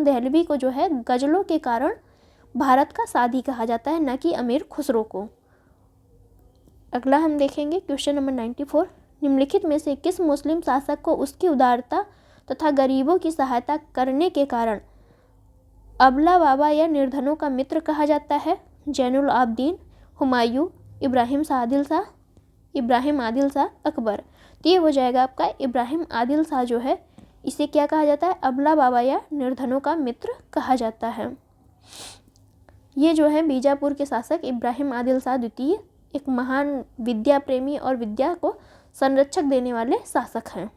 दहलवी को जो है गजलों के कारण भारत का सादी कहा जाता है, न कि अमीर खुसरो को। अगला हम देखेंगे क्वेश्चन नंबर 94। निम्नलिखित में से किस मुस्लिम शासक को उसकी उदारता तथा गरीबों की सहायता करने के कारण अबला बाबा या निर्धनों का मित्र कहा जाता है? जैनुल आबदीन, हुमायूं, इब्राहिम आदिल शाह, अकबर। तो ये हो जाएगा आपका इब्राहिम आदिल शाह जो है इसे क्या कहा जाता है? अबला बाबा या निर्धनों का मित्र कहा जाता है। ये जो है बीजापुर के शासक इब्राहिम आदिल शाह द्वितीय एक महान विद्या प्रेमी और विद्या को संरक्षक देने वाले शासक हैं।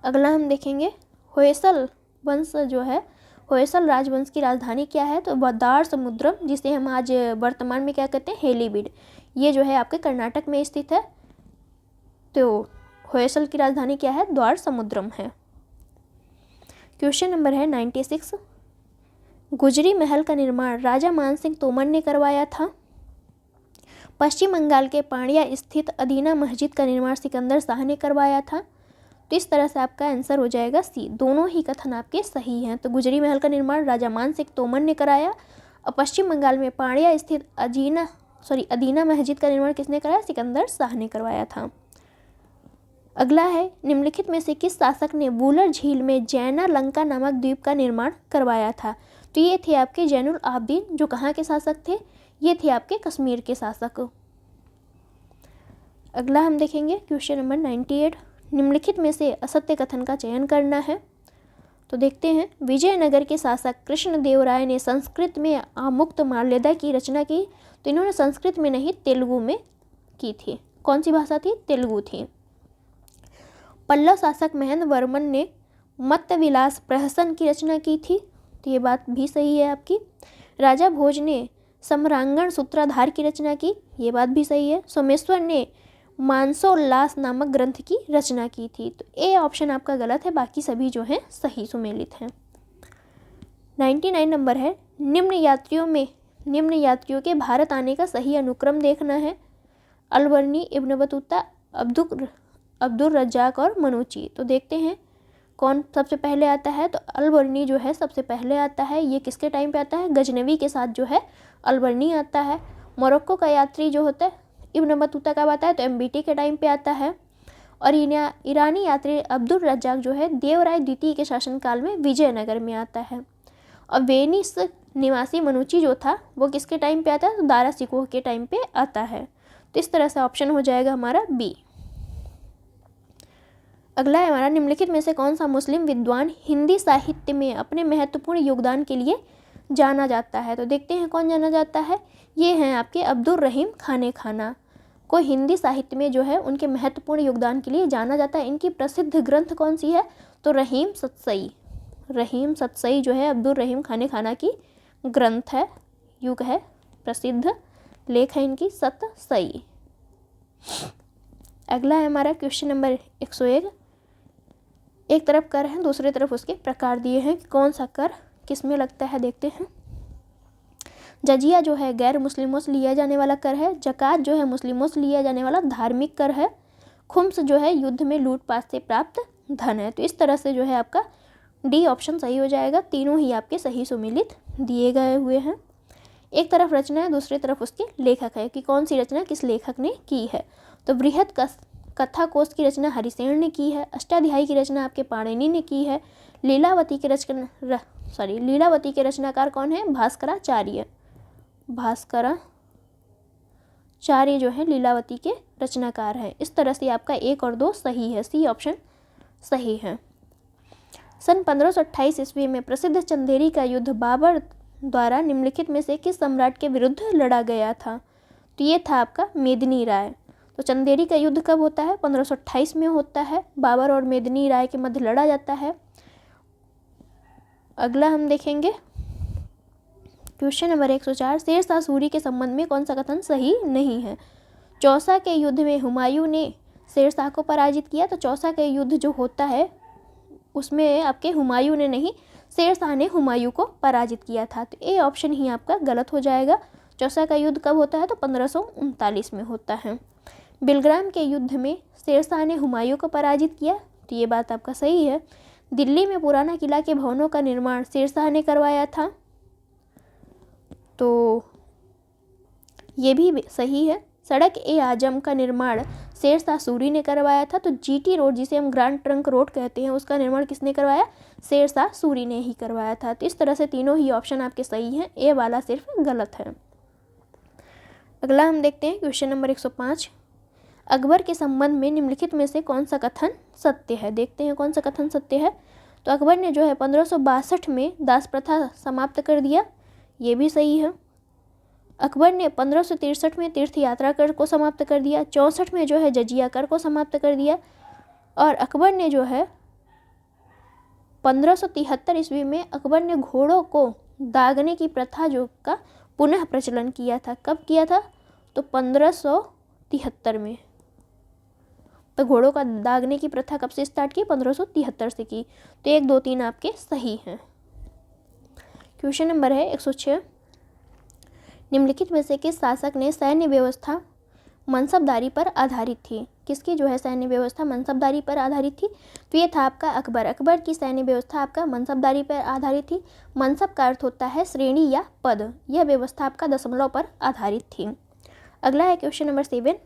अगला हम देखेंगे होयसल वंश जो है, होयसल राजवंश की राजधानी क्या है? तो द्वार समुद्रम, जिसे हम आज वर्तमान में क्या कहते हैं? हेलीबीड। ये जो है आपके कर्नाटक में स्थित है। तो होयसल की राजधानी क्या है? द्वार समुद्रम है। क्वेश्चन नंबर है 96। गुजरी महल का निर्माण राजा मानसिंह तोमर ने करवाया था। पश्चिम बंगाल के पाणिया स्थित अदीना मस्जिद का निर्माण सिकंदर शाह ने करवाया था। तो इस तरह से आपका आंसर हो जाएगा सी। दोनों ही कथन आपके सही हैं। तो गुजरी महल का निर्माण राजा मानसिंह तोमर ने कराया और पश्चिम बंगाल में पाणिया स्थित अदीना मस्जिद का निर्माण किसने कराया? सिकंदर शाह ने करवाया था। अगला है निम्नलिखित में से किस शासक ने वूलर झील में जैना लंका नामक द्वीप का निर्माण करवाया था? तो ये थे आपके जैनुल आबदीन, जो कहाँ के शासक थे? ये थे आपके कश्मीर के शासक। अगला हम देखेंगे क्वेश्चन नंबर 98। निम्नलिखित में से असत्य कथन का चयन करना है। तो देखते हैं। विजयनगर के शासक कृष्णदेव राय ने संस्कृत में आमुक्त माल्यदा की रचना की। तो इन्होंने संस्कृत में नहीं, तेलुगु में की थी। कौन सी भाषा थी? तेलुगु थी। पल्लव शासक महेंद्र वर्मन ने मत्तविलास प्रहसन की रचना की थी। तो ये बात भी सही है आपकी। राजा भोज ने सम्रांगण सूत्राधार की रचना की। ये बात भी सही है। सोमेश्वर ने मानसोल्लास नामक ग्रंथ की रचना की थी। तो ए ऑप्शन आपका गलत है, बाकी सभी जो हैं सही सुमेलित हैं। 99 नंबर है निम्न यात्रियों के भारत आने का सही अनुक्रम देखना है। अलबर्नी, इब्न बतूता, अब्दुल रज्जाक और मनूची। तो देखते हैं कौन सबसे पहले आता है। तो अलबर्नी जो है सबसे पहले आता है। ये किसके टाइम पे आता है? गजनवी के साथ जो है अलबर्नी आता है। मोरक्को का यात्री जो होता है इब्न बतूता कब आता है? तो एमबीटी के टाइम पे आता है। और ईरानी यात्री अब्दुल रज्जाक जो है देवराय द्वितीय के शासनकाल में विजयनगर में आता है। और वेनिस निवासी मनूची जो था वो किसके टाइम पे आता है? तो दारा सिकोह के टाइम पे आता है। तो इस तरह से ऑप्शन हो जाएगा हमारा बी। अगला है हमारा निम्नलिखित में से कौन सा मुस्लिम विद्वान हिंदी साहित्य में अपने महत्वपूर्ण योगदान के लिए जाना जाता है? तो देखते हैं कौन जाना जाता है। ये हैं आपके अब्दुल रहीम खाने खाना को हिंदी साहित्य में जो है उनके महत्वपूर्ण योगदान के लिए जाना जाता है। इनकी प्रसिद्ध ग्रंथ कौन सी है? तो रहीम सतसई जो है अब्दुल रहीम खाने खाना की ग्रंथ है, युग है, प्रसिद्ध लेख है इनकी सतसई। अगला है हमारा क्वेश्चन नंबर 101। एक तरफ कर है, दूसरी तरफ उसके प्रकार दिए हैं कि कौन सा कर किस में लगता है। देखते हैं। जजिया जो है गैर मुस्लिमों से लिया जाने वाला कर है। जकात जो है मुस्लिमों से लिया जाने वाला धार्मिक कर है। खुम्स जो है युद्ध में लूटपाट से प्राप्त धन है। तो इस तरह से जो है आपका डी ऑप्शन सही हो जाएगा। तीनों ही आपके सही सुमेलित दिए गए हुए हैं। एक तरफ रचना है, दूसरी तरफ उसके लेखक है कि कौन सी रचना किस लेखक ने की है। तो बृहत कथा कोश की रचना हरिसेन ने की है। अष्टाध्यायी की रचना आपके पाणिनि ने की है। लीलावती के रचनाकार कौन है? भास्कराचार्य जो है लीलावती के रचनाकार हैं। इस तरह से आपका 1 और 2 सही है। सी ऑप्शन सही है। सन 1528 ईस्वी में प्रसिद्ध चंदेरी का युद्ध बाबर द्वारा निम्नलिखित में से किस सम्राट के विरुद्ध लड़ा गया था? तो ये था आपका मेदिनी राय। तो चंदेरी का युद्ध कब होता है? 1528 में होता है। बाबर और मेदिनी राय के मध्य लड़ा जाता है। अगला हम देखेंगे क्वेश्चन नंबर 104। शेरशाह सूरी के संबंध में कौन सा कथन सही नहीं है? चौसा के युद्ध में हुमायूं ने शेरशाह को पराजित किया। तो चौसा के युद्ध जो होता है उसमें आपके हुमायूं ने नहीं, शेरशाह ने हुमायूं को पराजित किया था। तो ए ऑप्शन ही आपका गलत हो जाएगा। चौसा का युद्ध कब होता है? तो 1539 में होता है। बिलग्राम के युद्ध में शेरशाह ने हुमायूं को पराजित किया। तो ये बात आपका सही है। दिल्ली में पुराना किला के भवनों का निर्माण शेरशाह ने करवाया था। तो ये भी सही है। सड़क ए आजम का निर्माण शेरशाह सूरी ने करवाया था। तो जीटी रोड जिसे हम ग्रैंड ट्रंक रोड कहते हैं उसका निर्माण किसने करवाया? शेरशाह सूरी ने ही करवाया था। तो इस तरह से तीनों ही ऑप्शन आपके सही हैं। ए वाला सिर्फ गलत है। अगला हम देखते हैं क्वेश्चन नंबर 105। अकबर के संबंध में निम्नलिखित में से कौन सा कथन सत्य है। देखते हैं कौन सा कथन सत्य है। तो अकबर ने जो है 1562 में दास प्रथा समाप्त कर दिया, ये भी सही है। अकबर ने 1563 में तीर्थ यात्रा कर को समाप्त कर दिया। 64 में जो है जजिया कर को समाप्त कर दिया। और अकबर ने जो है 1573 ईस्वी में अकबर ने घोड़ों को दागने की प्रथा जो का पुनः प्रचलन किया था। कब किया था? तो 1573 में। तो घोड़ों का दागने की प्रथा कब से स्टार्ट की? 1573 से की। तो 1, 2, 3 आपके सही हैं। क्वेश्चन नंबर है 106। निम्नलिखित में से किस शासक ने सैन्य व्यवस्था मनसबदारी पर आधारित थी? किसकी जो है सैन्य व्यवस्था मनसबदारी पर आधारित थी? तो ये था आपका अकबर। अकबर की सैन्य व्यवस्था आपका मनसबदारी पर आधारित थी। मनसब का अर्थ होता है श्रेणी या पद। यह व्यवस्था आपका दशमलव पर आधारित थी। अगला है क्वेश्चन नंबर 7,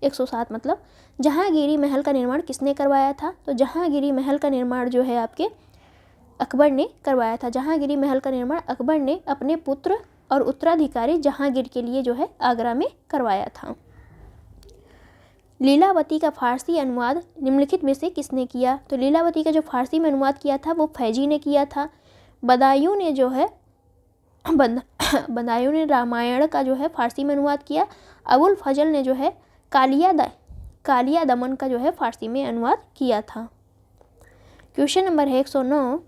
107 मतलब जहांगीरी महल का निर्माण किसने करवाया था? तो जहांगीरी महल का निर्माण जो है आपके अकबर ने करवाया था। जहांगीरी महल का निर्माण अकबर ने अपने पुत्र और उत्तराधिकारी जहांगीर के लिए जो है आगरा में करवाया था। लीलावती का फारसी अनुवाद निम्नलिखित में से किसने किया? तो लीलावती का जो फारसी में अनुवाद किया था वो फैजी ने किया था। बदायूं ने जो है बदायूं ने रामायण का जो है फारसी में अनुवाद किया। अबुल फजल ने जो है कालिया दमन का जो है फारसी में अनुवाद किया था। क्वेश्चन नंबर है 109।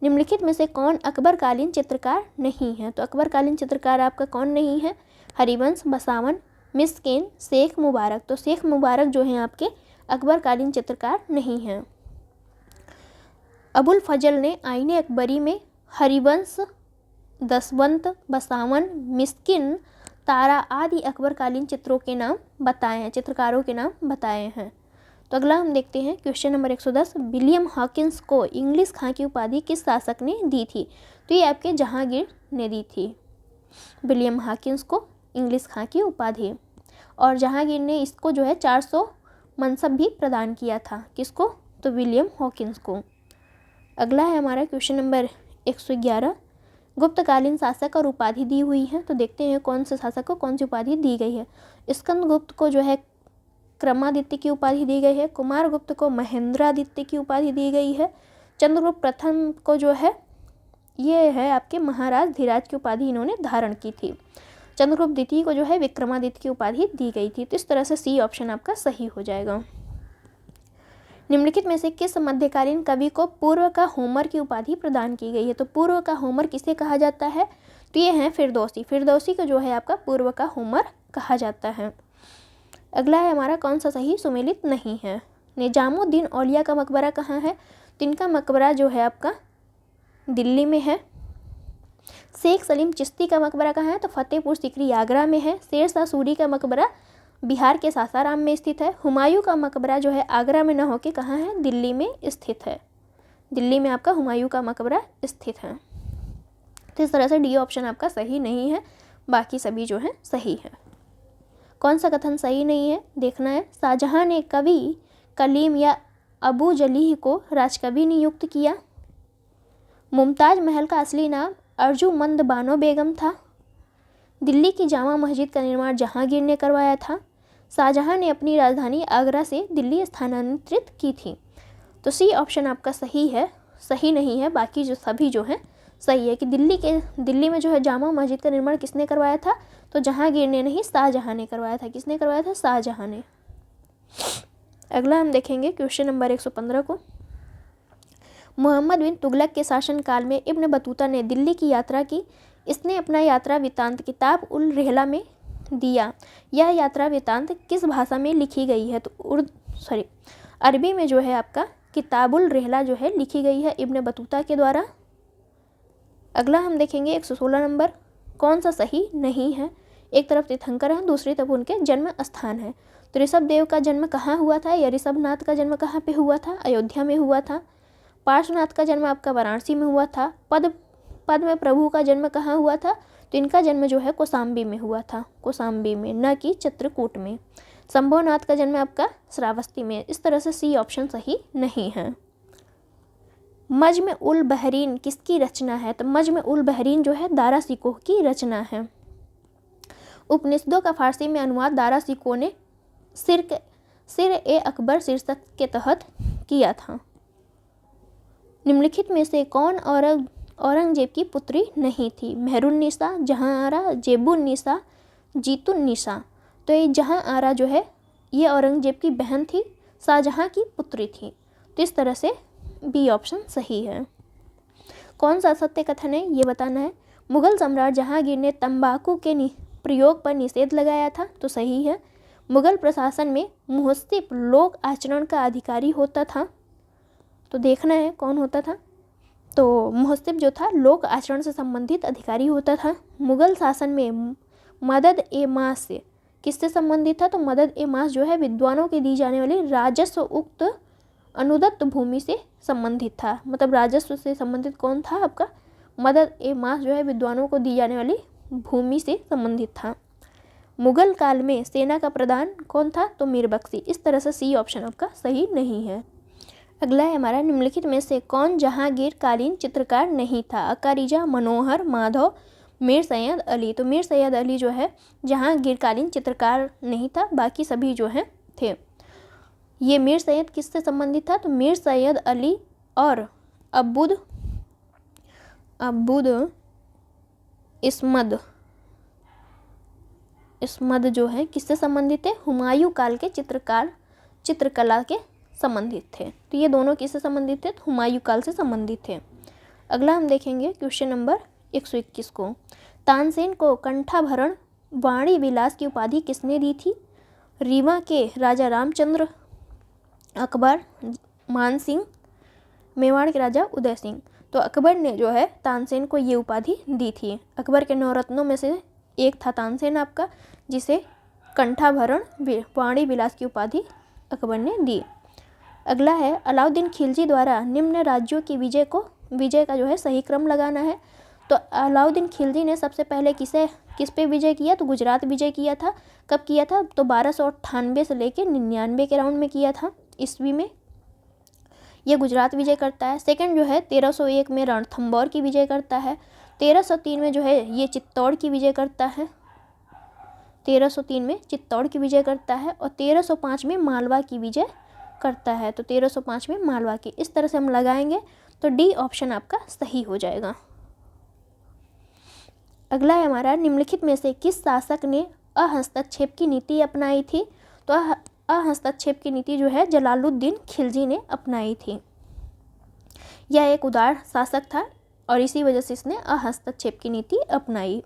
निम्नलिखित में से कौन अकबरकालीन चित्रकार नहीं है? तो अकबरकालीन चित्रकार आपका कौन नहीं है? हरिवंश, बसावन, मिस्किन, शेख मुबारक। तो शेख मुबारक जो हैं आपके अकबरकालीन चित्रकार नहीं हैं। अबुल फजल ने आईने अकबरी में हरिवंश, दसवंत, बसावन, मिस्किन, तारा आदि अकबरकालीन चित्रों के नाम बताए हैं, चित्रकारों के नाम बताए हैं। तो अगला हम देखते हैं क्वेश्चन नंबर 110। विलियम हॉकिंस को इंग्लिश खां की उपाधि किस शासक ने दी थी? तो ये आपके जहांगीर ने दी थी विलियम हॉकिंस को इंग्लिश खां की उपाधि। और जहांगीर ने इसको जो है 400 मनसब भी प्रदान किया था। किसको? तो विलियम हॉकिंस को। अगला है हमारा क्वेश्चन नंबर 111। गुप्तकालीन शासक और उपाधि दी हुई है। तो देखते हैं कौन से शासक को कौन सी उपाधि दी गई है। स्कंदगुप्त को जो है क्रमादित्य की उपाधि दी गई है। कुमारगुप्त को महेंद्रादित्य की उपाधि दी गई है। चंद्रगुप्त प्रथम को जो है ये है आपके महाराज धीराज की उपाधि इन्होंने धारण की थी। चंद्रगुप्त द्वितीय को जो है विक्रमादित्य की उपाधि दी गई थी। तो इस तरह से सी ऑप्शन आपका सही हो जाएगा। निम्नलिखित में से किस मध्यकालीन कवि को पूर्व का होमर की उपाधि प्रदान की गई है? तो पूर्व का होमर किसे कहा जाता है? तो ये है फिरदौसी। फिरदौसी को जो है आपका पूर्व का होमर कहा जाता है। अगला है हमारा कौन सा सही सुमेलित नहीं है। निजामुद्दीन औलिया का मकबरा कहाँ है? तो इनका मकबरा जो है आपका दिल्ली में है। शेख सलीम चिश्ती का मकबरा कहाँ है? तो फतेहपुर सीकरी आगरा में है। शेरशाह सूरी का मकबरा बिहार के सासाराम में स्थित है। हुमायूं का मकबरा जो है आगरा में न होके कहाँ है? दिल्ली में स्थित है। दिल्ली में आपका हुमायूं का मकबरा स्थित है। तो इस तरह से डी ऑप्शन आपका सही नहीं है, बाकी सभी जो है सही है। कौन सा कथन सही नहीं है देखना है। शाहजहां ने कवि कलीम या अबू जलीह को राजकवि नियुक्त किया। मुमताज महल का असली नाम अर्जुमंद बानो बेगम था। दिल्ली की जामा मस्जिद का निर्माण जहांगीर ने करवाया था। शाहजहां ने अपनी राजधानी आगरा से दिल्ली स्थानांतरित की थी। तो सी ऑप्शन आपका सही है, सही नहीं है, बाकी जो सभी जो है सही है कि दिल्ली में जो है जामा मस्जिद का निर्माण किसने करवाया था? तो जहांगीर ने नहीं, शाहजहां ने करवाया था। किसने करवाया था? शाहजहां ने। अगला हम देखेंगे क्वेश्चन नंबर 115 को। मोहम्मद बिन तुगलक के शासनकाल में इब्न बतूता ने दिल्ली की यात्रा की। इसने अपना यात्रा वृत्तांत किताब उल रिहला में दिया। यह यात्रा वृत्तांत किस भाषा में लिखी गई है? तो अरबी में जो है आपका किताबुल रिहला जो है लिखी गई है इब्न बतूता के द्वारा। अगला हम देखेंगे 116 नंबर। कौन सा सही नहीं है? एक तरफ तीर्थंकर है, दूसरी तरफ उनके जन्म स्थान है। तो ऋषभ देव का जन्म कहाँ हुआ था? या ऋषभनाथ का जन्म कहाँ पे हुआ था? अयोध्या में हुआ था। पार्श्वनाथ का जन्म आपका वाराणसी में हुआ था। पद्म प्रभु का जन्म कहाँ हुआ था? तो इनका जन्म जो है कौशाम्बी में हुआ था, कौशाम्बी में, न कि चित्रकूट में। शंभुनाथ का जन्म आपका श्रावस्ती में। इस तरह से सी ऑप्शन सही नहीं है। मज्म उल बहरीन किसकी रचना है? तो मज्म उल बहरीन जो है दारा सिकोह की रचना है। उपनिषदों का फारसी में अनुवाद दारा सिकोह ने सिर ए अकबर शीर्षक के तहत किया था। निम्नलिखित में से कौन औरंगजेब की पुत्री नहीं थी? मेहरुन्निसा, जहांआरा, जेबुन्निसा, जीतुन्निसा। तो ये जहांआरा जो है ये औरंगजेब की बहन थी, शाहजहां की पुत्री थी। तो इस तरह से बी ऑप्शन सही है। कौन सा सत्य कथन है ये बताना है। मुगल सम्राट जहांगीर ने तंबाकू के प्रयोग पर निषेध लगाया था, तो सही है। मुगल प्रशासन में मुहस्सिब लोक आचरण का अधिकारी होता था, तो देखना है कौन होता था। तो मुहस्सिब जो था लोक आचरण से संबंधित अधिकारी होता था। मुगल शासन में मदद ए मास किससे संबंधित था? तो मदद ए मास जो है विद्वानों की दी जाने वाली राजस्व उक्त अनुदत्त भूमि से संबंधित था। मतलब राजस्व से संबंधित कौन था आपका? मदद ए मास जो है विद्वानों को दी जाने वाली भूमि से संबंधित था। मुगल काल में सेना का प्रधान कौन था? तो मीर बख्शी। इस तरह से सी ऑप्शन आपका सही नहीं है। अगला है हमारा, निम्नलिखित में से कौन जहांगीर कालीन चित्रकार नहीं था? अकारिजा, मनोहर, माधव, मीर सैयद अली। तो मीर सैयद अली जो है जहांगीर कालीन चित्रकार नहीं था, बाकी सभी जो हैं थे। ये मीर सैयद किससे संबंधित था? तो मीर सैयद अली और अब्बुद इस्मद जो है किससे संबंधित थे? हुमायूं काल के चित्रकला के संबंधित थे। तो ये दोनों किससे संबंधित थे? हुमायूं काल से संबंधित थे। अगला हम देखेंगे क्वेश्चन नंबर 121 को। तानसेन को कंठाभरण वाणी विलास की उपाधि किसने दी थी? रीवा के राजा रामचंद्र, अकबर, मानसिंह, मेवाड़ के राजा उदय सिंह। तो अकबर ने जो है तानसेन को ये उपाधि दी थी। अकबर के 9 रत्नों में से एक था तानसेन आपका, जिसे कंठाभरण वाणी विलास की उपाधि अकबर ने दी। अगला है, अलाउद्दीन खिलजी द्वारा निम्न राज्यों की विजय का जो है सही क्रम लगाना है। तो अलाउद्दीन खिलजी ने सबसे पहले किस पे विजय किया? तो गुजरात विजय किया था। कब किया था? तो 1298 से लेकर 99 के राउंड में किया था, ईस्वी में ये गुजरात विजय करता है। सेकंड जो है 1301 में रणथंभौर की विजय करता है। 1303 में जो है ये चित्तौड़ की विजय करता है। 1303 में चित्तौड़ की विजय करता है और 1305 में मालवा की विजय करता है। तो 1305 में मालवा की। इस तरह से हम लगाएंगे तो डी ऑप्शन आपका सही हो जाएगा। अगला है हमारा, निम्नलिखित में से किस शासक ने अहस्तक्षेप की नीति अपनाई थी? तो अहस्तक्षेप की नीति जो है जलालुद्दीन खिलजी ने अपनाई थी। यह एक उदार शासक था और इसी वजह से इसने अहस्तक्षेप की नीति अपनाई।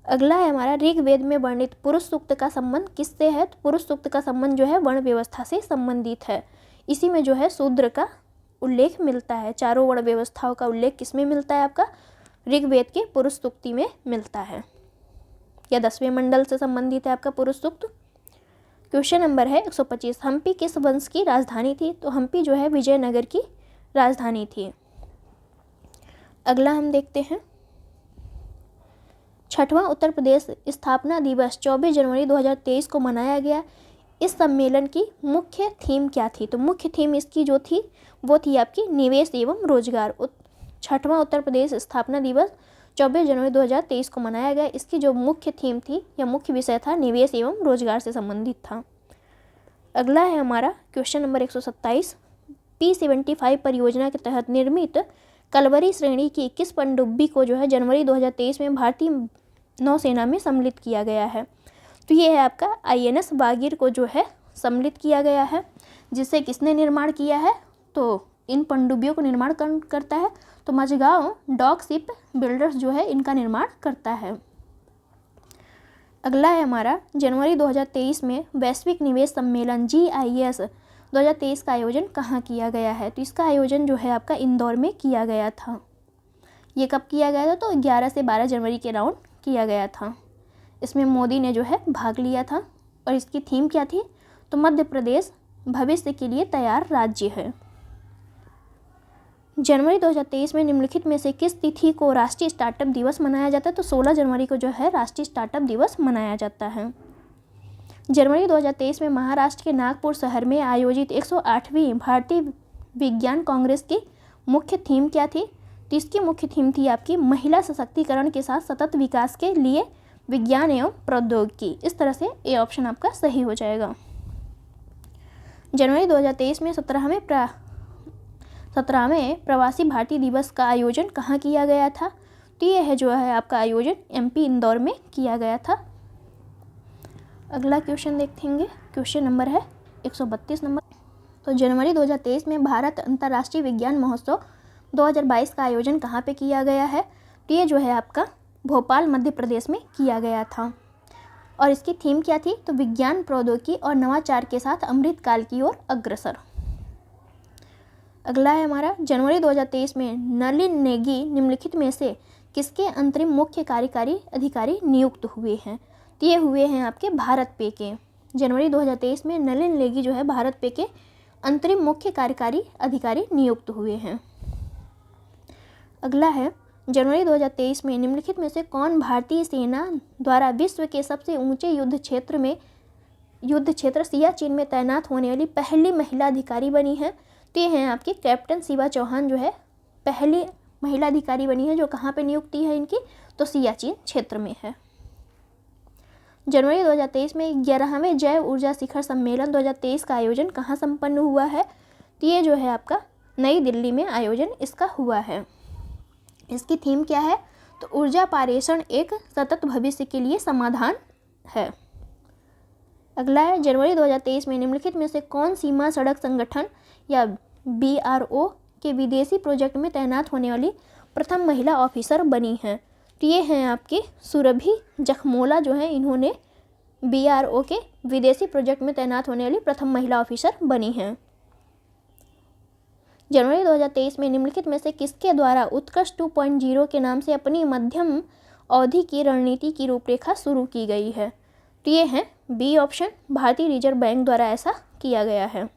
अगला है हमारा, ऋग्वेद में वर्णित पुरुष सूक्त का संबंध किससे है? तो पुरुष सूक्त का संबंध जो है वर्ण व्यवस्था से संबंधित है। इसी में जो है शूद्र का उल्लेख मिलता है। चारों वर्ण व्यवस्थाओं का उल्लेख किसमें मिलता है? आपका ऋग्वेद के पुरुष सूक्ति में मिलता है, या 10वें मंडल से संबंधित है आपका पुरुष सूक्त। क्वेश्चन नंबर है 125, हम्पी किस वंश की राजधानी थी? तो हम्पी जो है विजयनगर की राजधानी थी। अगला हम देखते हैं, 6वां उत्तर प्रदेश स्थापना दिवस 24 जनवरी 2023 को मनाया गया। इस सम्मेलन की मुख्य थीम क्या थी? तो मुख्य थीम इसकी जो थी वो थी आपकी निवेश एवं रोजगार। 6वां उत्तर प्रदेश स्थापना दिवस 24 जनवरी 2023 को मनाया गया। इसकी जो मुख्य थीम थी या मुख्य विषय था निवेश एवं रोजगार से संबंधित था। अगला है हमारा क्वेश्चन नंबर 127, P75 परियोजना के तहत निर्मित कलवरी श्रेणी की किस पनडुब्बी को जो है जनवरी 2023 में भारतीय नौसेना में सम्मिलित किया गया है? तो ये है आपका INS बागीर को जो है सम्मिलित किया गया है, जिसे किसने निर्माण किया है? तो इन पनडुब्बियों को निर्माण करता है तो मझगांव डॉक शिप बिल्डर्स जो है इनका निर्माण करता है। अगला है हमारा, जनवरी 2023 में वैश्विक निवेश सम्मेलन GIS 2023 का आयोजन कहाँ किया गया है? तो इसका आयोजन जो है आपका इंदौर में किया गया था। ये कब किया गया था? तो 11 से 12 जनवरी के राउंड किया गया था। इसमें मोदी ने जो है भाग लिया था और इसकी थीम क्या थी? तो मध्य प्रदेश भविष्य के लिए तैयार राज्य है। जनवरी 2023 में निम्नलिखित में से किस तिथि को राष्ट्रीय स्टार्टअप दिवस मनाया जाता है? तो 16 जनवरी को जो है राष्ट्रीय स्टार्टअप दिवस मनाया जाता है। जनवरी 2023 में महाराष्ट्र के नागपुर शहर में आयोजित 108वीं भारतीय विज्ञान कांग्रेस की मुख्य थीम क्या थी? तो इसकी मुख्य थीम थी आपकी महिला सशक्तिकरण के साथ सतत विकास के लिए विज्ञान एवं प्रौद्योगिकी। इस तरह से ए ऑप्शन आपका सही हो जाएगा। जनवरी 2023 में 17वें प्रवासी भारतीय दिवस का आयोजन कहाँ किया गया था? तो ये है जो है आपका आयोजन एमपी इंदौर में किया गया था। अगला क्वेश्चन देखेंगे, क्वेश्चन नंबर है 132 नंबर। तो जनवरी 2023 में भारत अंतर्राष्ट्रीय विज्ञान महोत्सव 2022 का आयोजन कहाँ पे किया गया है? तो ये जो है आपका भोपाल मध्य प्रदेश में किया गया था। और इसकी थीम क्या थी? तो विज्ञान प्रौद्योगिकी और नवाचार के साथ अमृतकाल की ओर अग्रसर। अगला है हमारा, जनवरी 2023 में नलिन नेगी निम्नलिखित में से किसके अंतरिम मुख्य कार्यकारी अधिकारी नियुक्त हुए हैं? तो ये हुए हैं आपके भारत पे के। जनवरी 2023 में नलिन नेगी जो है भारत पे के अंतरिम मुख्य कार्यकारी अधिकारी नियुक्त हुए हैं। अगला है, जनवरी 2023 में निम्नलिखित में से कौन भारतीय सेना द्वारा विश्व के सबसे ऊंचे युद्ध क्षेत्र सियाचिन में तैनात होने वाली पहली महिला अधिकारी बनी है? तो ये हैं आपकी कैप्टन शिवा चौहान जो है पहली महिला अधिकारी बनी है। जो कहाँ पे नियुक्ति है इनकी? तो सियाचिन क्षेत्र में है। जनवरी 2023 में 11वें जैव ऊर्जा शिखर सम्मेलन 2023 का आयोजन कहाँ संपन्न हुआ है? तो ये जो है आपका नई दिल्ली में आयोजन इसका हुआ है। इसकी थीम क्या है? तो ऊर्जा पारेषण एक सतत भविष्य के लिए समाधान है। अगला है, जनवरी 2023 में निम्नलिखित में से कौन सीमा सड़क संगठन या BRO के विदेशी प्रोजेक्ट में तैनात होने वाली प्रथम महिला ऑफिसर बनी हैं? तो ये हैं आपकी सुरभि जखमोला जो है, इन्होंने BRO के विदेशी प्रोजेक्ट में तैनात होने वाली प्रथम महिला ऑफिसर बनी हैं। जनवरी 2023 में निम्नलिखित में से किसके द्वारा उत्कर्ष 2.0 के नाम से अपनी मध्यम अवधि की रणनीति की रूपरेखा शुरू की गई है? तो ये है बी ऑप्शन, भारतीय रिजर्व बैंक द्वारा ऐसा किया गया है।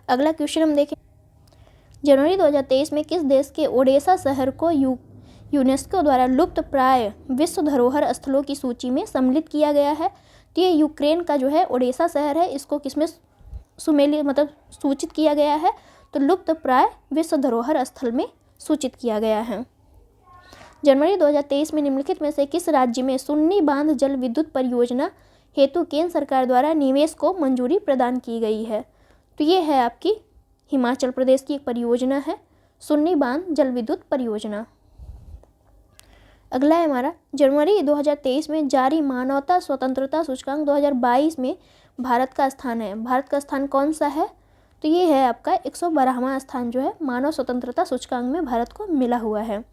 अगला क्वेश्चन हम देखें, जनवरी 2023 में किस देश के ओडेसा शहर को यूनेस्को द्वारा लुप्त प्राय विश्व धरोहर स्थलों की सूची में सम्मिलित किया गया है? तो ये यूक्रेन का जो है ओडेसा शहर है, इसको किसमें सूचित किया गया है? तो लुप्त प्राय विश्व धरोहर स्थल में सूचित किया गया है। जनवरी 2023 में निम्नलिखित में से किस राज्य में सुन्नी बांध जल विद्युत परियोजना हेतु केंद्र सरकार द्वारा निवेश को मंजूरी प्रदान की गई है? तो ये है आपकी हिमाचल प्रदेश की एक परियोजना है, सुन्नी बांध जल विद्युत परियोजना। अगला है हमारा, जनवरी 2023 में जारी मानवता स्वतंत्रता सूचकांक 2022 में भारत का स्थान है। भारत का स्थान कौन सा है? तो ये है आपका 112वां स्थान जो है मानव स्वतंत्रता सूचकांक में भारत को मिला हुआ है।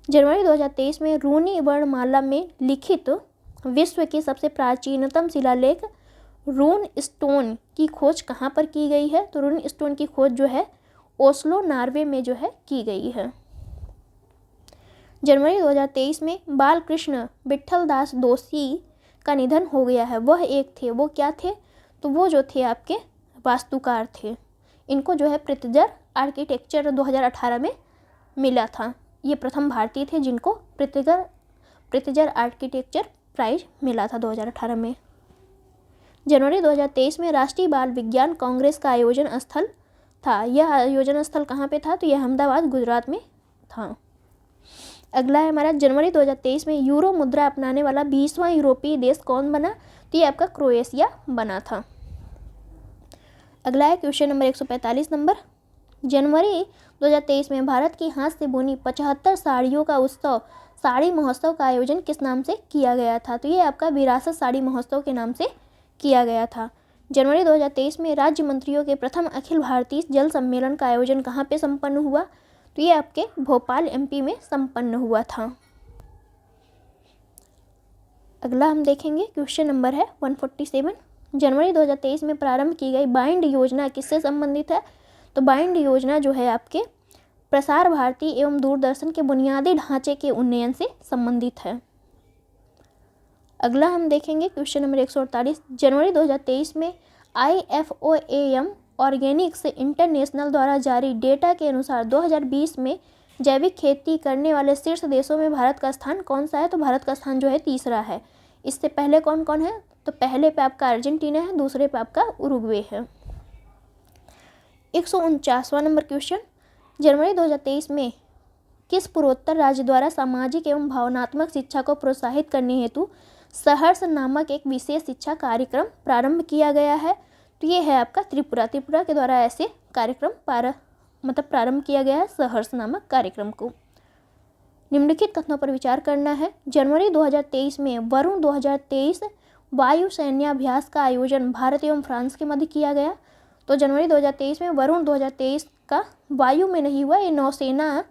जनवरी 2023 में रूनी वर्णमाला में लिखित विश्व की सबसे प्राचीनतम शिलालेख रून स्टोन की खोज कहाँ पर की गई है? तो रून स्टोन की खोज जो है ओस्लो नॉर्वे में जो है की गई है। जनवरी 2023 में बालकृष्ण विट्ठल दास दोषी का निधन हो गया है। वह एक थे, वो क्या थे? तो वो जो थे आपके वास्तुकार थे। इनको जो है प्रित्जर आर्किटेक्चर 2018 में मिला था। ये प्रथम भारतीय थे जिनको प्रित्जर आर्किटेक्चर प्राइज मिला था 2018 में। जनवरी 2023 में राष्ट्रीय बाल विज्ञान कांग्रेस का आयोजन स्थल था। यह आयोजन स्थल कहाँ पे था? तो यह अहमदाबाद गुजरात में था। अगला है हमारा, जनवरी 2023 में यूरो मुद्रा अपनाने वाला 20वां यूरोपीय देश कौन बना? तो ये आपका क्रोएशिया बना था। अगला है क्वेश्चन नंबर 145 नंबर, जनवरी 2023 में भारत की हाथ से बुनी 75 साड़ियों का उत्सव साड़ी महोत्सव का आयोजन किस नाम से किया गया था? तो ये आपका विरासत साड़ी महोत्सव के नाम से किया गया था। जनवरी 2023 में राज्य मंत्रियों के प्रथम अखिल भारतीय जल सम्मेलन का आयोजन कहाँ पे संपन्न हुआ? तो ये आपके भोपाल MP में संपन्न हुआ था। अगला हम देखेंगे क्वेश्चन नंबर है 147, जनवरी 2023 में प्रारंभ की गई बाइंड योजना किससे संबंधित है? तो बाइंड योजना जो है आपके प्रसार भारती एवं दूरदर्शन के बुनियादी ढांचे के उन्नयन से संबंधित है। अगला हम देखेंगे क्वेश्चन नंबर 148, जनवरी 2023 में IFOAM ऑर्गेनिक्स इंटरनेशनल द्वारा जारी डेटा के अनुसार 2020 में जैविक खेती करने वाले शीर्ष देशों में भारत का स्थान कौन सा है? तो भारत का स्थान जो है तीसरा है। इससे पहले कौन कौन है? तो पहले पे आपका अर्जेंटीना है, दूसरे पे आपका उरुग्वे है। 149वां नंबर क्वेश्चन, जनवरी 2023 में किस पूर्वोत्तर राज्य द्वारा सामाजिक एवं भावनात्मक शिक्षा को प्रोत्साहित करने हेतु सहर्ष नामक एक विशेष शिक्षा कार्यक्रम प्रारंभ किया गया है? तो ये है आपका त्रिपुरा। त्रिपुरा के द्वारा ऐसे कार्यक्रम प्रारंभ किया गया है सहर्ष नामक कार्यक्रम को। निम्नलिखित कथनों पर विचार करना है। जनवरी 2023 में वरुण 2023 वायु सैन्याभ्यास का आयोजन भारत एवं फ्रांस के मध्य किया गया। तो जनवरी 2023 में वरुण 2023 का वायु में नहीं हुआ, ये नौसेना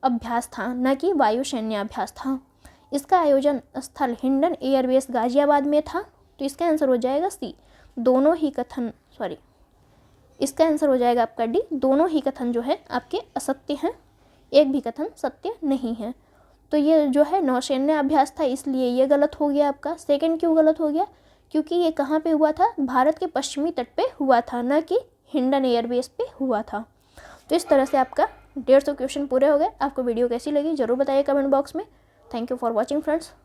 अभ्यास था, न कि वायु सैन्याभ्यास था। इसका आयोजन स्थल हिंडन एयरबेस गाजियाबाद में था। तो इसका आंसर हो जाएगा सी, दोनों ही कथन, इसका आंसर हो जाएगा आपका डी, दोनों ही कथन जो है आपके असत्य हैं, एक भी कथन सत्य नहीं है। तो ये जो है नौसैन्य अभ्यास था, इसलिए ये गलत हो गया आपका। सेकंड क्यों गलत हो गया? क्योंकि ये कहाँ पे हुआ था? भारत के पश्चिमी तट पे हुआ था, न कि हिंडन एयरबेस पे हुआ था। तो इस तरह से आपका 150 क्वेश्चन पूरे हो गए। आपको वीडियो कैसी लगी जरूर बताइए कमेंट बॉक्स में। Thank you for watching friends.